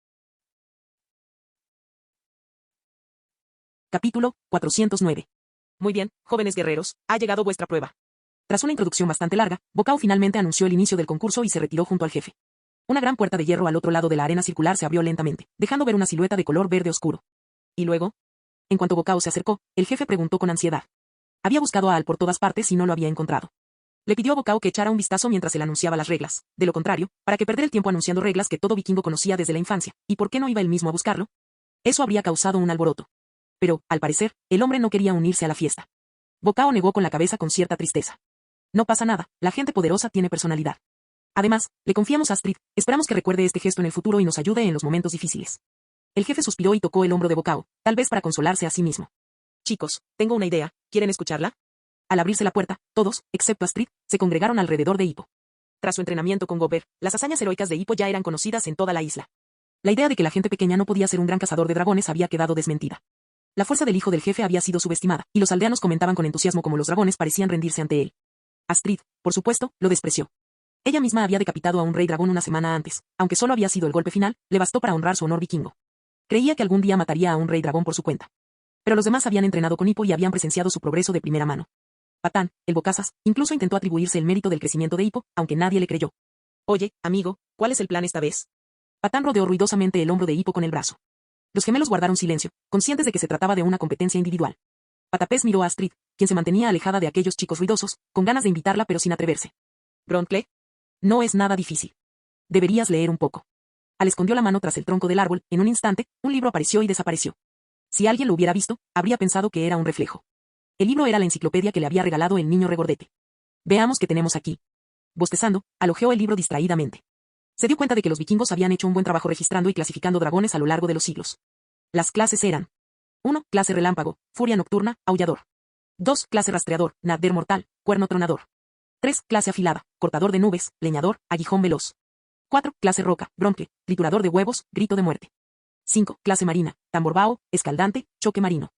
Capítulo 409. Muy bien, jóvenes guerreros, ha llegado vuestra prueba. Tras una introducción bastante larga, Bocao finalmente anunció el inicio del concurso y se retiró junto al jefe. Una gran puerta de hierro al otro lado de la arena circular se abrió lentamente, dejando ver una silueta de color verde oscuro. ¿Y luego? En cuanto Bocao se acercó, el jefe preguntó con ansiedad. Había buscado a Al por todas partes y no lo había encontrado. Le pidió a Bocao que echara un vistazo mientras él anunciaba las reglas. De lo contrario, ¿para qué perder el tiempo anunciando reglas que todo vikingo conocía desde la infancia? ¿Y por qué no iba él mismo a buscarlo? Eso habría causado un alboroto. Pero, al parecer, el hombre no quería unirse a la fiesta. Bocao negó con la cabeza con cierta tristeza. No pasa nada, la gente poderosa tiene personalidad. Además, le confiamos a Astrid, esperamos que recuerde este gesto en el futuro y nos ayude en los momentos difíciles. El jefe suspiró y tocó el hombro de Bocao, tal vez para consolarse a sí mismo. Chicos, tengo una idea, ¿quieren escucharla? Al abrirse la puerta, todos, excepto Astrid, se congregaron alrededor de Hippo. Tras su entrenamiento con Gobber, las hazañas heroicas de Hippo ya eran conocidas en toda la isla. La idea de que la gente pequeña no podía ser un gran cazador de dragones había quedado desmentida. La fuerza del hijo del jefe había sido subestimada, y los aldeanos comentaban con entusiasmo cómo los dragones parecían rendirse ante él. Astrid, por supuesto, lo despreció. Ella misma había decapitado a un rey dragón una semana antes, aunque solo había sido el golpe final, le bastó para honrar su honor vikingo. Creía que algún día mataría a un rey dragón por su cuenta. Pero los demás habían entrenado con Hippo y habían presenciado su progreso de primera mano. Patán, el bocazas, incluso intentó atribuirse el mérito del crecimiento de Hippo, aunque nadie le creyó. Oye, amigo, ¿cuál es el plan esta vez? Patán rodeó ruidosamente el hombro de Hippo con el brazo. Los gemelos guardaron silencio, conscientes de que se trataba de una competencia individual. Patapés miró a Astrid, quien se mantenía alejada de aquellos chicos ruidosos, con ganas de invitarla pero sin atreverse. Gronkle. No es nada difícil. Deberías leer un poco. Al escondió la mano tras el tronco del árbol, en un instante, un libro apareció y desapareció. Si alguien lo hubiera visto, habría pensado que era un reflejo. El libro era la enciclopedia que le había regalado el niño regordete. Veamos qué tenemos aquí. Bostezando, alojeó el libro distraídamente. Se dio cuenta de que los vikingos habían hecho un buen trabajo registrando y clasificando dragones a lo largo de los siglos. Las clases eran: 1. Clase relámpago, furia nocturna, aullador. 2. Clase rastreador, nader mortal, cuerno tronador. 3. Clase afilada, cortador de nubes, leñador, aguijón veloz. 4. Clase roca, bronque, triturador de huevos, grito de muerte. 5. Clase marina, tamborbao, escaldante, choque marino.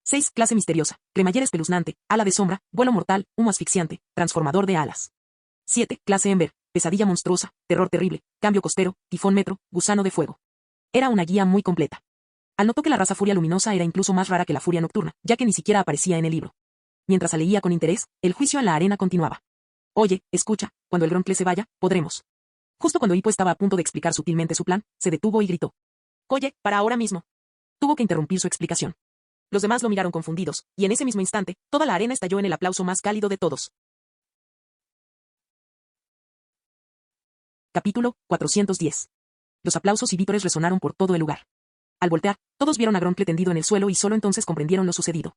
6. Clase misteriosa, cremallera espeluznante, ala de sombra, vuelo mortal, humo asfixiante, transformador de alas. 7. Clase ember, pesadilla monstruosa, terror terrible, cambio costero, tifón metro, gusano de fuego. Era una guía muy completa. Al notó que la raza furia luminosa era incluso más rara que la furia nocturna, ya que ni siquiera aparecía en el libro. Mientras leía con interés, el juicio en la arena continuaba. Oye, escucha, cuando el Gronkle se vaya, podremos. Justo cuando Hippo estaba a punto de explicar sutilmente su plan, se detuvo y gritó. Oye, para ahora mismo. Tuvo que interrumpir su explicación. Los demás lo miraron confundidos, y en ese mismo instante, toda la arena estalló en el aplauso más cálido de todos. Capítulo 410. Los aplausos y vítores resonaron por todo el lugar. Al voltear, todos vieron a Gronkle tendido en el suelo y solo entonces comprendieron lo sucedido.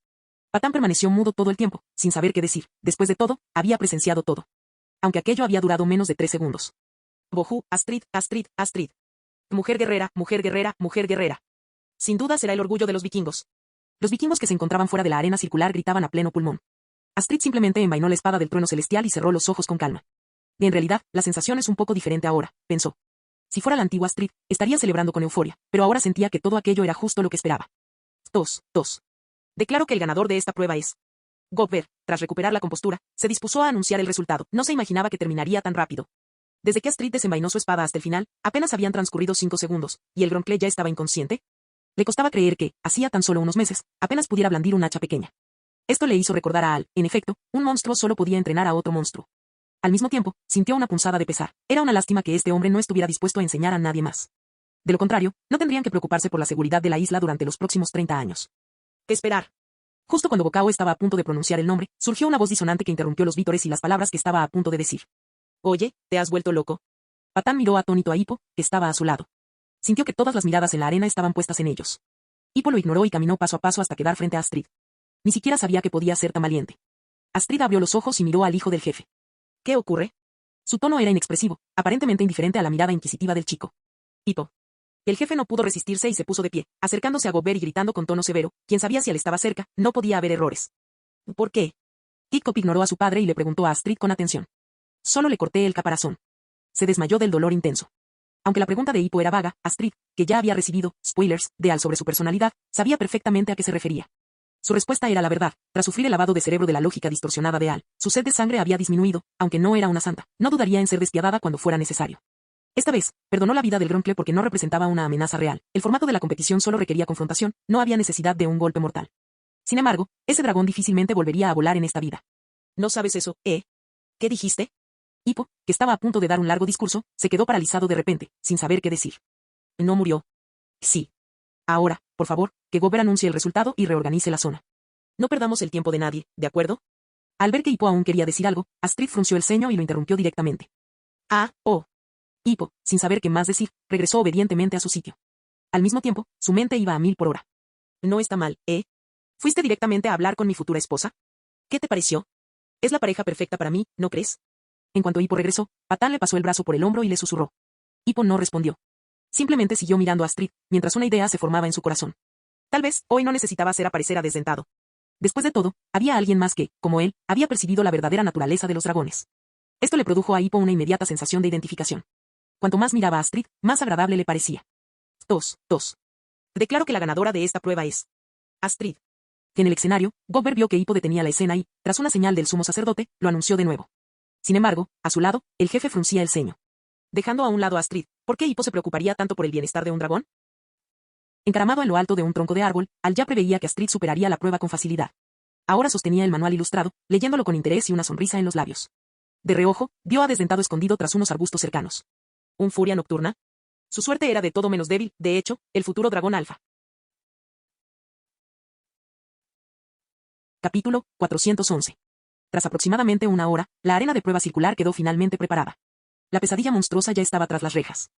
Patán permaneció mudo todo el tiempo, sin saber qué decir. Después de todo, había presenciado todo. Aunque aquello había durado menos de 3 segundos. Bojú, Astrid, Astrid, Astrid. Mujer guerrera, mujer guerrera, mujer guerrera. Sin duda será el orgullo de los vikingos. Los vikingos que se encontraban fuera de la arena circular gritaban a pleno pulmón. Astrid simplemente envainó la espada del trueno celestial y cerró los ojos con calma. Y en realidad, la sensación es un poco diferente ahora, pensó. Si fuera la antigua Astrid, estaría celebrando con euforia, pero ahora sentía que todo aquello era justo lo que esperaba. Tos, tos. Declaro que el ganador de esta prueba es Gobber. Tras recuperar la compostura, se dispuso a anunciar el resultado. No se imaginaba que terminaría tan rápido. Desde que Astrid desenvainó su espada hasta el final, apenas habían transcurrido 5 segundos, y el Gronkle ya estaba inconsciente. Le costaba creer que, hacía tan solo unos meses, apenas pudiera blandir un hacha pequeña. Esto le hizo recordar a Al, en efecto, un monstruo solo podía entrenar a otro monstruo. Al mismo tiempo, sintió una punzada de pesar. Era una lástima que este hombre no estuviera dispuesto a enseñar a nadie más. De lo contrario, no tendrían que preocuparse por la seguridad de la isla durante los próximos 30 años. Esperar. Justo cuando Bocao estaba a punto de pronunciar el nombre, surgió una voz disonante que interrumpió los vítores y las palabras que estaba a punto de decir. Oye, ¿te has vuelto loco? Patán miró atónito a Hippo, que estaba a su lado. Sintió que todas las miradas en la arena estaban puestas en ellos. Hippo lo ignoró y caminó paso a paso hasta quedar frente a Astrid. Ni siquiera sabía que podía ser tan valiente. Astrid abrió los ojos y miró al hijo del jefe. ¿Qué ocurre? Su tono era inexpresivo, aparentemente indiferente a la mirada inquisitiva del chico. Hippo. El jefe no pudo resistirse y se puso de pie, acercándose a Gobert y gritando con tono severo, quien sabía si él estaba cerca, no podía haber errores. ¿Por qué? Hiccup ignoró a su padre y le preguntó a Astrid con atención. Solo le corté el caparazón. Se desmayó del dolor intenso. Aunque la pregunta de Hippo era vaga, Astrid, que ya había recibido spoilers de Al sobre su personalidad, sabía perfectamente a qué se refería. Su respuesta era la verdad. Tras sufrir el lavado de cerebro de la lógica distorsionada de Al, su sed de sangre había disminuido, aunque no era una santa. No dudaría en ser despiadada cuando fuera necesario. Esta vez, perdonó la vida del Grunkle porque no representaba una amenaza real. El formato de la competición solo requería confrontación, no había necesidad de un golpe mortal. Sin embargo, ese dragón difícilmente volvería a volar en esta vida. ¿No sabes eso, eh? ¿Qué dijiste? Hippo, que estaba a punto de dar un largo discurso, se quedó paralizado de repente, sin saber qué decir. ¿No murió? Sí. Ahora, por favor, que Gobert anuncie el resultado y reorganice la zona. No perdamos el tiempo de nadie, ¿de acuerdo? Al ver que Hippo aún quería decir algo, Astrid frunció el ceño y lo interrumpió directamente. Hippo, sin saber qué más decir, regresó obedientemente a su sitio. Al mismo tiempo, su mente iba a 1000 por hora. No está mal, ¿eh? ¿Fuiste directamente a hablar con mi futura esposa? ¿Qué te pareció? Es la pareja perfecta para mí, ¿no crees? En cuanto Hippo regresó, Patán le pasó el brazo por el hombro y le susurró. Hippo no respondió. Simplemente siguió mirando a Astrid, mientras una idea se formaba en su corazón. Tal vez, hoy no necesitaba hacer aparecer a desdentado. Después de todo, había alguien más que, como él, había percibido la verdadera naturaleza de los dragones. Esto le produjo a Hippo una inmediata sensación de identificación. Cuanto más miraba a Astrid, más agradable le parecía. Tos. Declaro que la ganadora de esta prueba es Astrid. En el escenario, Gobert vio que Hippo detenía la escena y, tras una señal del sumo sacerdote, lo anunció de nuevo. Sin embargo, a su lado, el jefe fruncía el ceño. Dejando a un lado a Astrid, ¿por qué Hippo se preocuparía tanto por el bienestar de un dragón? Encaramado en lo alto de un tronco de árbol, Al ya preveía que Astrid superaría la prueba con facilidad. Ahora sostenía el manual ilustrado, leyéndolo con interés y una sonrisa en los labios. De reojo, vio a Desdentado escondido tras unos arbustos cercanos. ¿Un furia nocturna? Su suerte era de todo menos débil, de hecho, el futuro dragón alfa. Capítulo 411. Tras aproximadamente una hora, la arena de prueba circular quedó finalmente preparada. La pesadilla monstruosa ya estaba tras las rejas.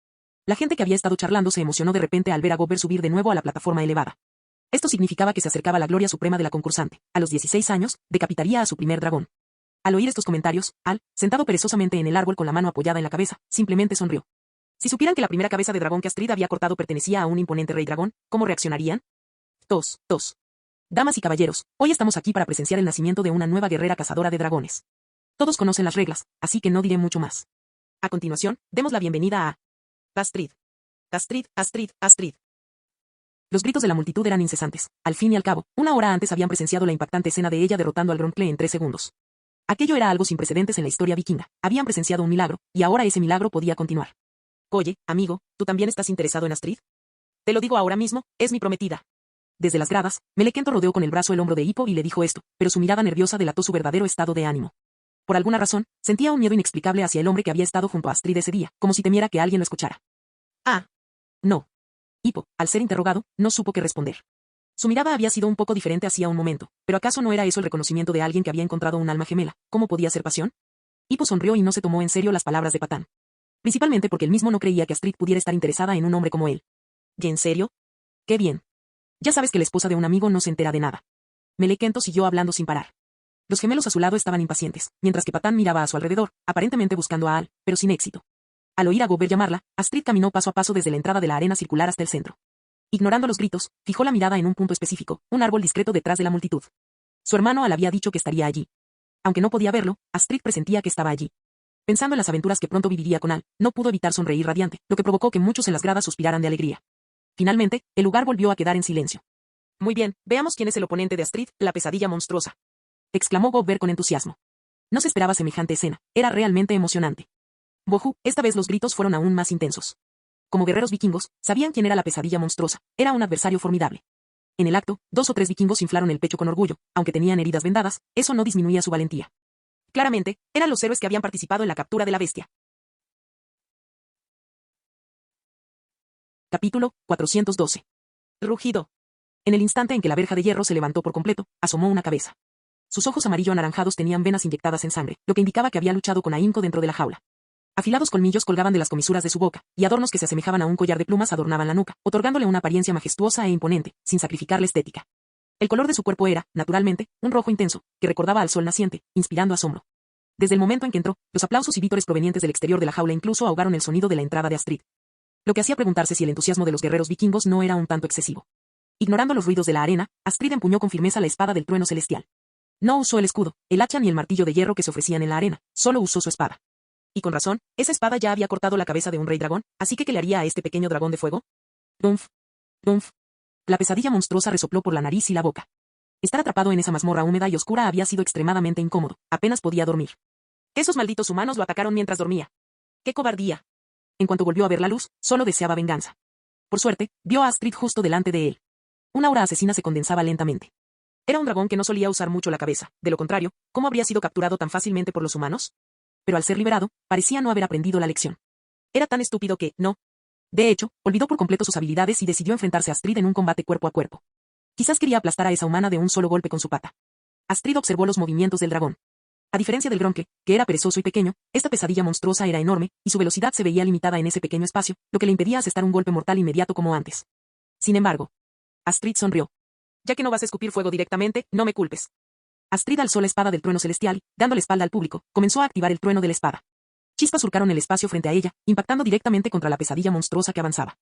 La gente que había estado charlando se emocionó de repente al ver a Gobert subir de nuevo a la plataforma elevada. Esto significaba que se acercaba la gloria suprema de la concursante. A los 16 años, decapitaría a su primer dragón. Al oír estos comentarios, Al, sentado perezosamente en el árbol con la mano apoyada en la cabeza, simplemente sonrió. Si supieran que la primera cabeza de dragón que Astrid había cortado pertenecía a un imponente rey dragón, ¿cómo reaccionarían? Tos. Damas y caballeros, hoy estamos aquí para presenciar el nacimiento de una nueva guerrera cazadora de dragones. Todos conocen las reglas, así que no diré mucho más. A continuación, demos la bienvenida a Astrid. Astrid. Los gritos de la multitud eran incesantes. Al fin y al cabo, una hora antes habían presenciado la impactante escena de ella derrotando al Grunkle en 3 segundos. Aquello era algo sin precedentes en la historia vikinga. Habían presenciado un milagro, y ahora ese milagro podía continuar. Oye, amigo, ¿tú también estás interesado en Astrid? Te lo digo ahora mismo, es mi prometida. Desde las gradas, Melekento rodeó con el brazo el hombro de Hippo y le dijo esto, pero su mirada nerviosa delató su verdadero estado de ánimo. Por alguna razón, sentía un miedo inexplicable hacia el hombre que había estado junto a Astrid ese día, como si temiera que alguien lo escuchara. No. Hippo, al ser interrogado, no supo qué responder. Su mirada había sido un poco diferente hacía un momento, pero ¿acaso no era eso el reconocimiento de alguien que había encontrado un alma gemela? ¿Cómo podía ser pasión? Hippo sonrió y no se tomó en serio las palabras de Patán. Principalmente porque él mismo no creía que Astrid pudiera estar interesada en un hombre como él. ¿Y en serio? ¡Qué bien! Ya sabes que la esposa de un amigo no se entera de nada. Melekento siguió hablando sin parar. Los gemelos a su lado estaban impacientes, mientras que Patán miraba a su alrededor, aparentemente buscando a Al, pero sin éxito. Al oír a Gobert llamarla, Astrid caminó paso a paso desde la entrada de la arena circular hasta el centro. Ignorando los gritos, fijó la mirada en un punto específico, un árbol discreto detrás de la multitud. Su hermano Al había dicho que estaría allí. Aunque no podía verlo, Astrid presentía que estaba allí. Pensando en las aventuras que pronto viviría con Al, no pudo evitar sonreír radiante, lo que provocó que muchos en las gradas suspiraran de alegría. Finalmente, el lugar volvió a quedar en silencio. Muy bien, veamos quién es el oponente de Astrid, la pesadilla monstruosa. Exclamó Gobert con entusiasmo. No se esperaba semejante escena, era realmente emocionante. Bohu, esta vez los gritos fueron aún más intensos. Como guerreros vikingos, sabían quién era la pesadilla monstruosa, era un adversario formidable. En el acto, 2 o 3 vikingos inflaron el pecho con orgullo, aunque tenían heridas vendadas, eso no disminuía su valentía. Claramente, eran los héroes que habían participado en la captura de la bestia. Capítulo 412. Rugido. En el instante en que la verja de hierro se levantó por completo, asomó una cabeza. Sus ojos amarillo-anaranjados tenían venas inyectadas en sangre, lo que indicaba que había luchado con ahínco dentro de la jaula. Afilados colmillos colgaban de las comisuras de su boca, y adornos que se asemejaban a un collar de plumas adornaban la nuca, otorgándole una apariencia majestuosa e imponente, sin sacrificar la estética. El color de su cuerpo era, naturalmente, un rojo intenso, que recordaba al sol naciente, inspirando asombro. Desde el momento en que entró, los aplausos y vítores provenientes del exterior de la jaula incluso ahogaron el sonido de la entrada de Astrid. Lo que hacía preguntarse si el entusiasmo de los guerreros vikingos no era un tanto excesivo. Ignorando los ruidos de la arena, Astrid empuñó con firmeza la espada del trueno celestial. No usó el escudo, el hacha ni el martillo de hierro que se ofrecían en la arena, solo usó su espada. Y con razón, esa espada ya había cortado la cabeza de un rey dragón, así que ¿qué le haría a este pequeño dragón de fuego? Dumf. Dumf. La pesadilla monstruosa resopló por la nariz y la boca. Estar atrapado en esa mazmorra húmeda y oscura había sido extremadamente incómodo, apenas podía dormir. Esos malditos humanos lo atacaron mientras dormía. ¡Qué cobardía! En cuanto volvió a ver la luz, solo deseaba venganza. Por suerte, vio a Astrid justo delante de él. Una aura asesina se condensaba lentamente. Era un dragón que no solía usar mucho la cabeza, de lo contrario, ¿cómo habría sido capturado tan fácilmente por los humanos? Pero al ser liberado, parecía no haber aprendido la lección. Era tan estúpido que, no. De hecho, olvidó por completo sus habilidades y decidió enfrentarse a Astrid en un combate cuerpo a cuerpo. Quizás quería aplastar a esa humana de un solo golpe con su pata. Astrid observó los movimientos del dragón. A diferencia del Groncle, que era perezoso y pequeño, esta pesadilla monstruosa era enorme, y su velocidad se veía limitada en ese pequeño espacio, lo que le impedía asestar un golpe mortal inmediato como antes. Sin embargo, Astrid sonrió. Ya que no vas a escupir fuego directamente, no me culpes. Astrid alzó la espada del trueno celestial y, dando la espalda al público, comenzó a activar el trueno de la espada. Chispas surcaron el espacio frente a ella, impactando directamente contra la pesadilla monstruosa que avanzaba.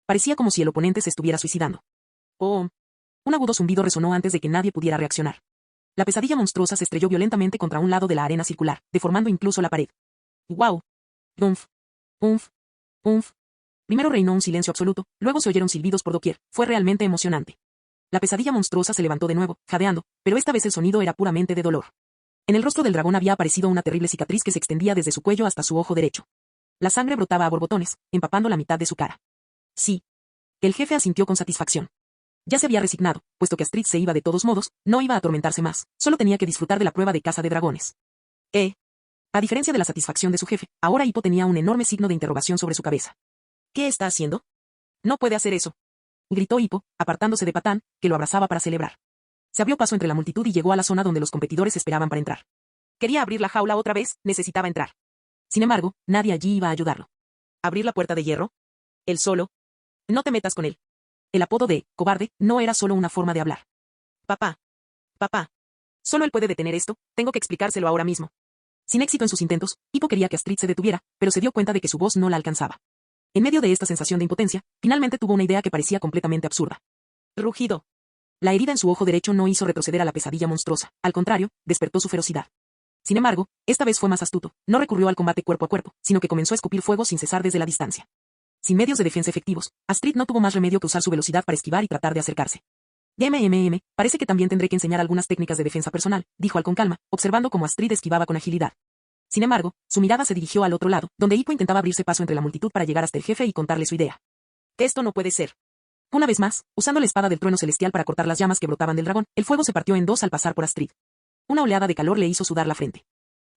Parecía como si el oponente se estuviera suicidando. ¡Oh! Un agudo zumbido resonó antes de que nadie pudiera reaccionar. La pesadilla monstruosa se estrelló violentamente contra un lado de la arena circular, deformando incluso la pared. ¡Guau! ¡Umf! ¡Umf! ¡Umf! Primero reinó un silencio absoluto, luego se oyeron silbidos por doquier. Fue realmente emocionante. La pesadilla monstruosa se levantó de nuevo, jadeando, pero esta vez el sonido era puramente de dolor. En el rostro del dragón había aparecido una terrible cicatriz que se extendía desde su cuello hasta su ojo derecho. La sangre brotaba a borbotones, empapando la mitad de su cara. Sí. El jefe asintió con satisfacción. Ya se había resignado, puesto que Astrid se iba de todos modos, no iba a atormentarse más, solo tenía que disfrutar de la prueba de caza de dragones. A diferencia de la satisfacción de su jefe, ahora Hippo tenía un enorme signo de interrogación sobre su cabeza. ¿Qué está haciendo? No puede hacer eso, gritó Hippo, apartándose de Patán, que lo abrazaba para celebrar. Se abrió paso entre la multitud y llegó a la zona donde los competidores esperaban para entrar. Quería abrir la jaula otra vez, necesitaba entrar. Sin embargo, nadie allí iba a ayudarlo. ¿Abrir la puerta de hierro? ¿Él solo? No te metas con él. El apodo de cobarde no era solo una forma de hablar. Papá. Papá. Solo él puede detener esto, tengo que explicárselo ahora mismo. Sin éxito en sus intentos, Hippo quería que Astrid se detuviera, pero se dio cuenta de que su voz no la alcanzaba. En medio de esta sensación de impotencia, finalmente tuvo una idea que parecía completamente absurda. Rugido. La herida en su ojo derecho no hizo retroceder a la pesadilla monstruosa, al contrario, despertó su ferocidad. Sin embargo, esta vez fue más astuto, no recurrió al combate cuerpo a cuerpo, sino que comenzó a escupir fuego sin cesar desde la distancia. Sin medios de defensa efectivos, Astrid no tuvo más remedio que usar su velocidad para esquivar y tratar de acercarse. Parece que también tendré que enseñar algunas técnicas de defensa personal, dijo Al con calma, observando cómo Astrid esquivaba con agilidad. Sin embargo, su mirada se dirigió al otro lado, donde Hippo intentaba abrirse paso entre la multitud para llegar hasta el jefe y contarle su idea. Esto no puede ser. Una vez más, usando la espada del trueno celestial para cortar las llamas que brotaban del dragón, el fuego se partió en dos al pasar por Astrid. Una oleada de calor le hizo sudar la frente.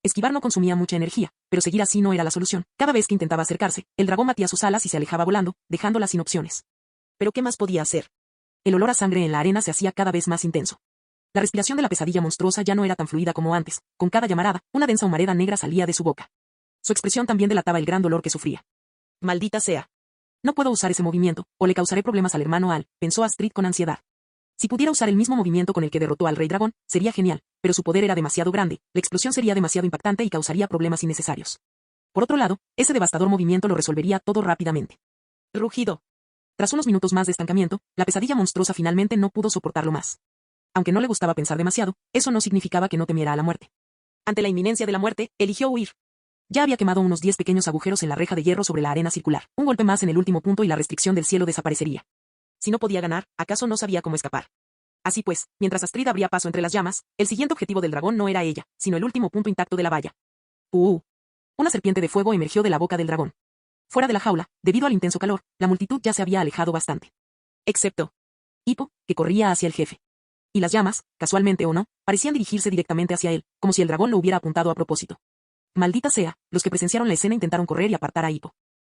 Esquivar no consumía mucha energía, pero seguir así no era la solución. Cada vez que intentaba acercarse, el dragón batía sus alas y se alejaba volando, dejándola sin opciones. ¿Pero qué más podía hacer? El olor a sangre en la arena se hacía cada vez más intenso. La respiración de la pesadilla monstruosa ya no era tan fluida como antes, con cada llamarada, una densa humareda negra salía de su boca. Su expresión también delataba el gran dolor que sufría. Maldita sea. No puedo usar ese movimiento, o le causaré problemas al hermano Al, pensó Astrid con ansiedad. Si pudiera usar el mismo movimiento con el que derrotó al rey dragón, sería genial, pero su poder era demasiado grande, la explosión sería demasiado impactante y causaría problemas innecesarios. Por otro lado, ese devastador movimiento lo resolvería todo rápidamente. Rugido. Tras unos minutos más de estancamiento, la pesadilla monstruosa finalmente no pudo soportarlo más. Aunque no le gustaba pensar demasiado, eso no significaba que no temiera a la muerte. Ante la inminencia de la muerte, eligió huir. Ya había quemado unos 10 pequeños agujeros en la reja de hierro sobre la arena circular. Un golpe más en el último punto y la restricción del cielo desaparecería. Si no podía ganar, ¿acaso no sabía cómo escapar? Así pues, mientras Astrid abría paso entre las llamas, el siguiente objetivo del dragón no era ella, sino el último punto intacto de la valla. Una serpiente de fuego emergió de la boca del dragón. Fuera de la jaula, debido al intenso calor, la multitud ya se había alejado bastante. Excepto Hippo, que corría hacia el jefe. Y las llamas, casualmente o no, parecían dirigirse directamente hacia él, como si el dragón lo hubiera apuntado a propósito. Maldita sea, los que presenciaron la escena intentaron correr y apartar a Hippo.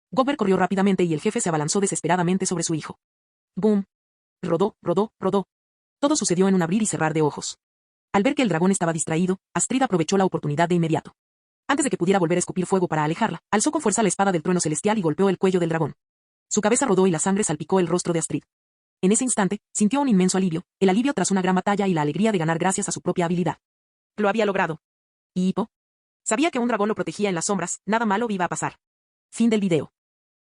Gobber corrió rápidamente y el jefe se abalanzó desesperadamente sobre su hijo. ¡Boom! Rodó, rodó, rodó. Todo sucedió en un abrir y cerrar de ojos. Al ver que el dragón estaba distraído, Astrid aprovechó la oportunidad de inmediato. Antes de que pudiera volver a escupir fuego para alejarla, alzó con fuerza la espada del trueno celestial y golpeó el cuello del dragón. Su cabeza rodó y la sangre salpicó el rostro de Astrid. En ese instante, sintió un inmenso alivio, el alivio tras una gran batalla y la alegría de ganar gracias a su propia habilidad. Lo había logrado. ¿Y Hippo? Sabía que un dragón lo protegía en las sombras, nada malo iba a pasar. Fin del video.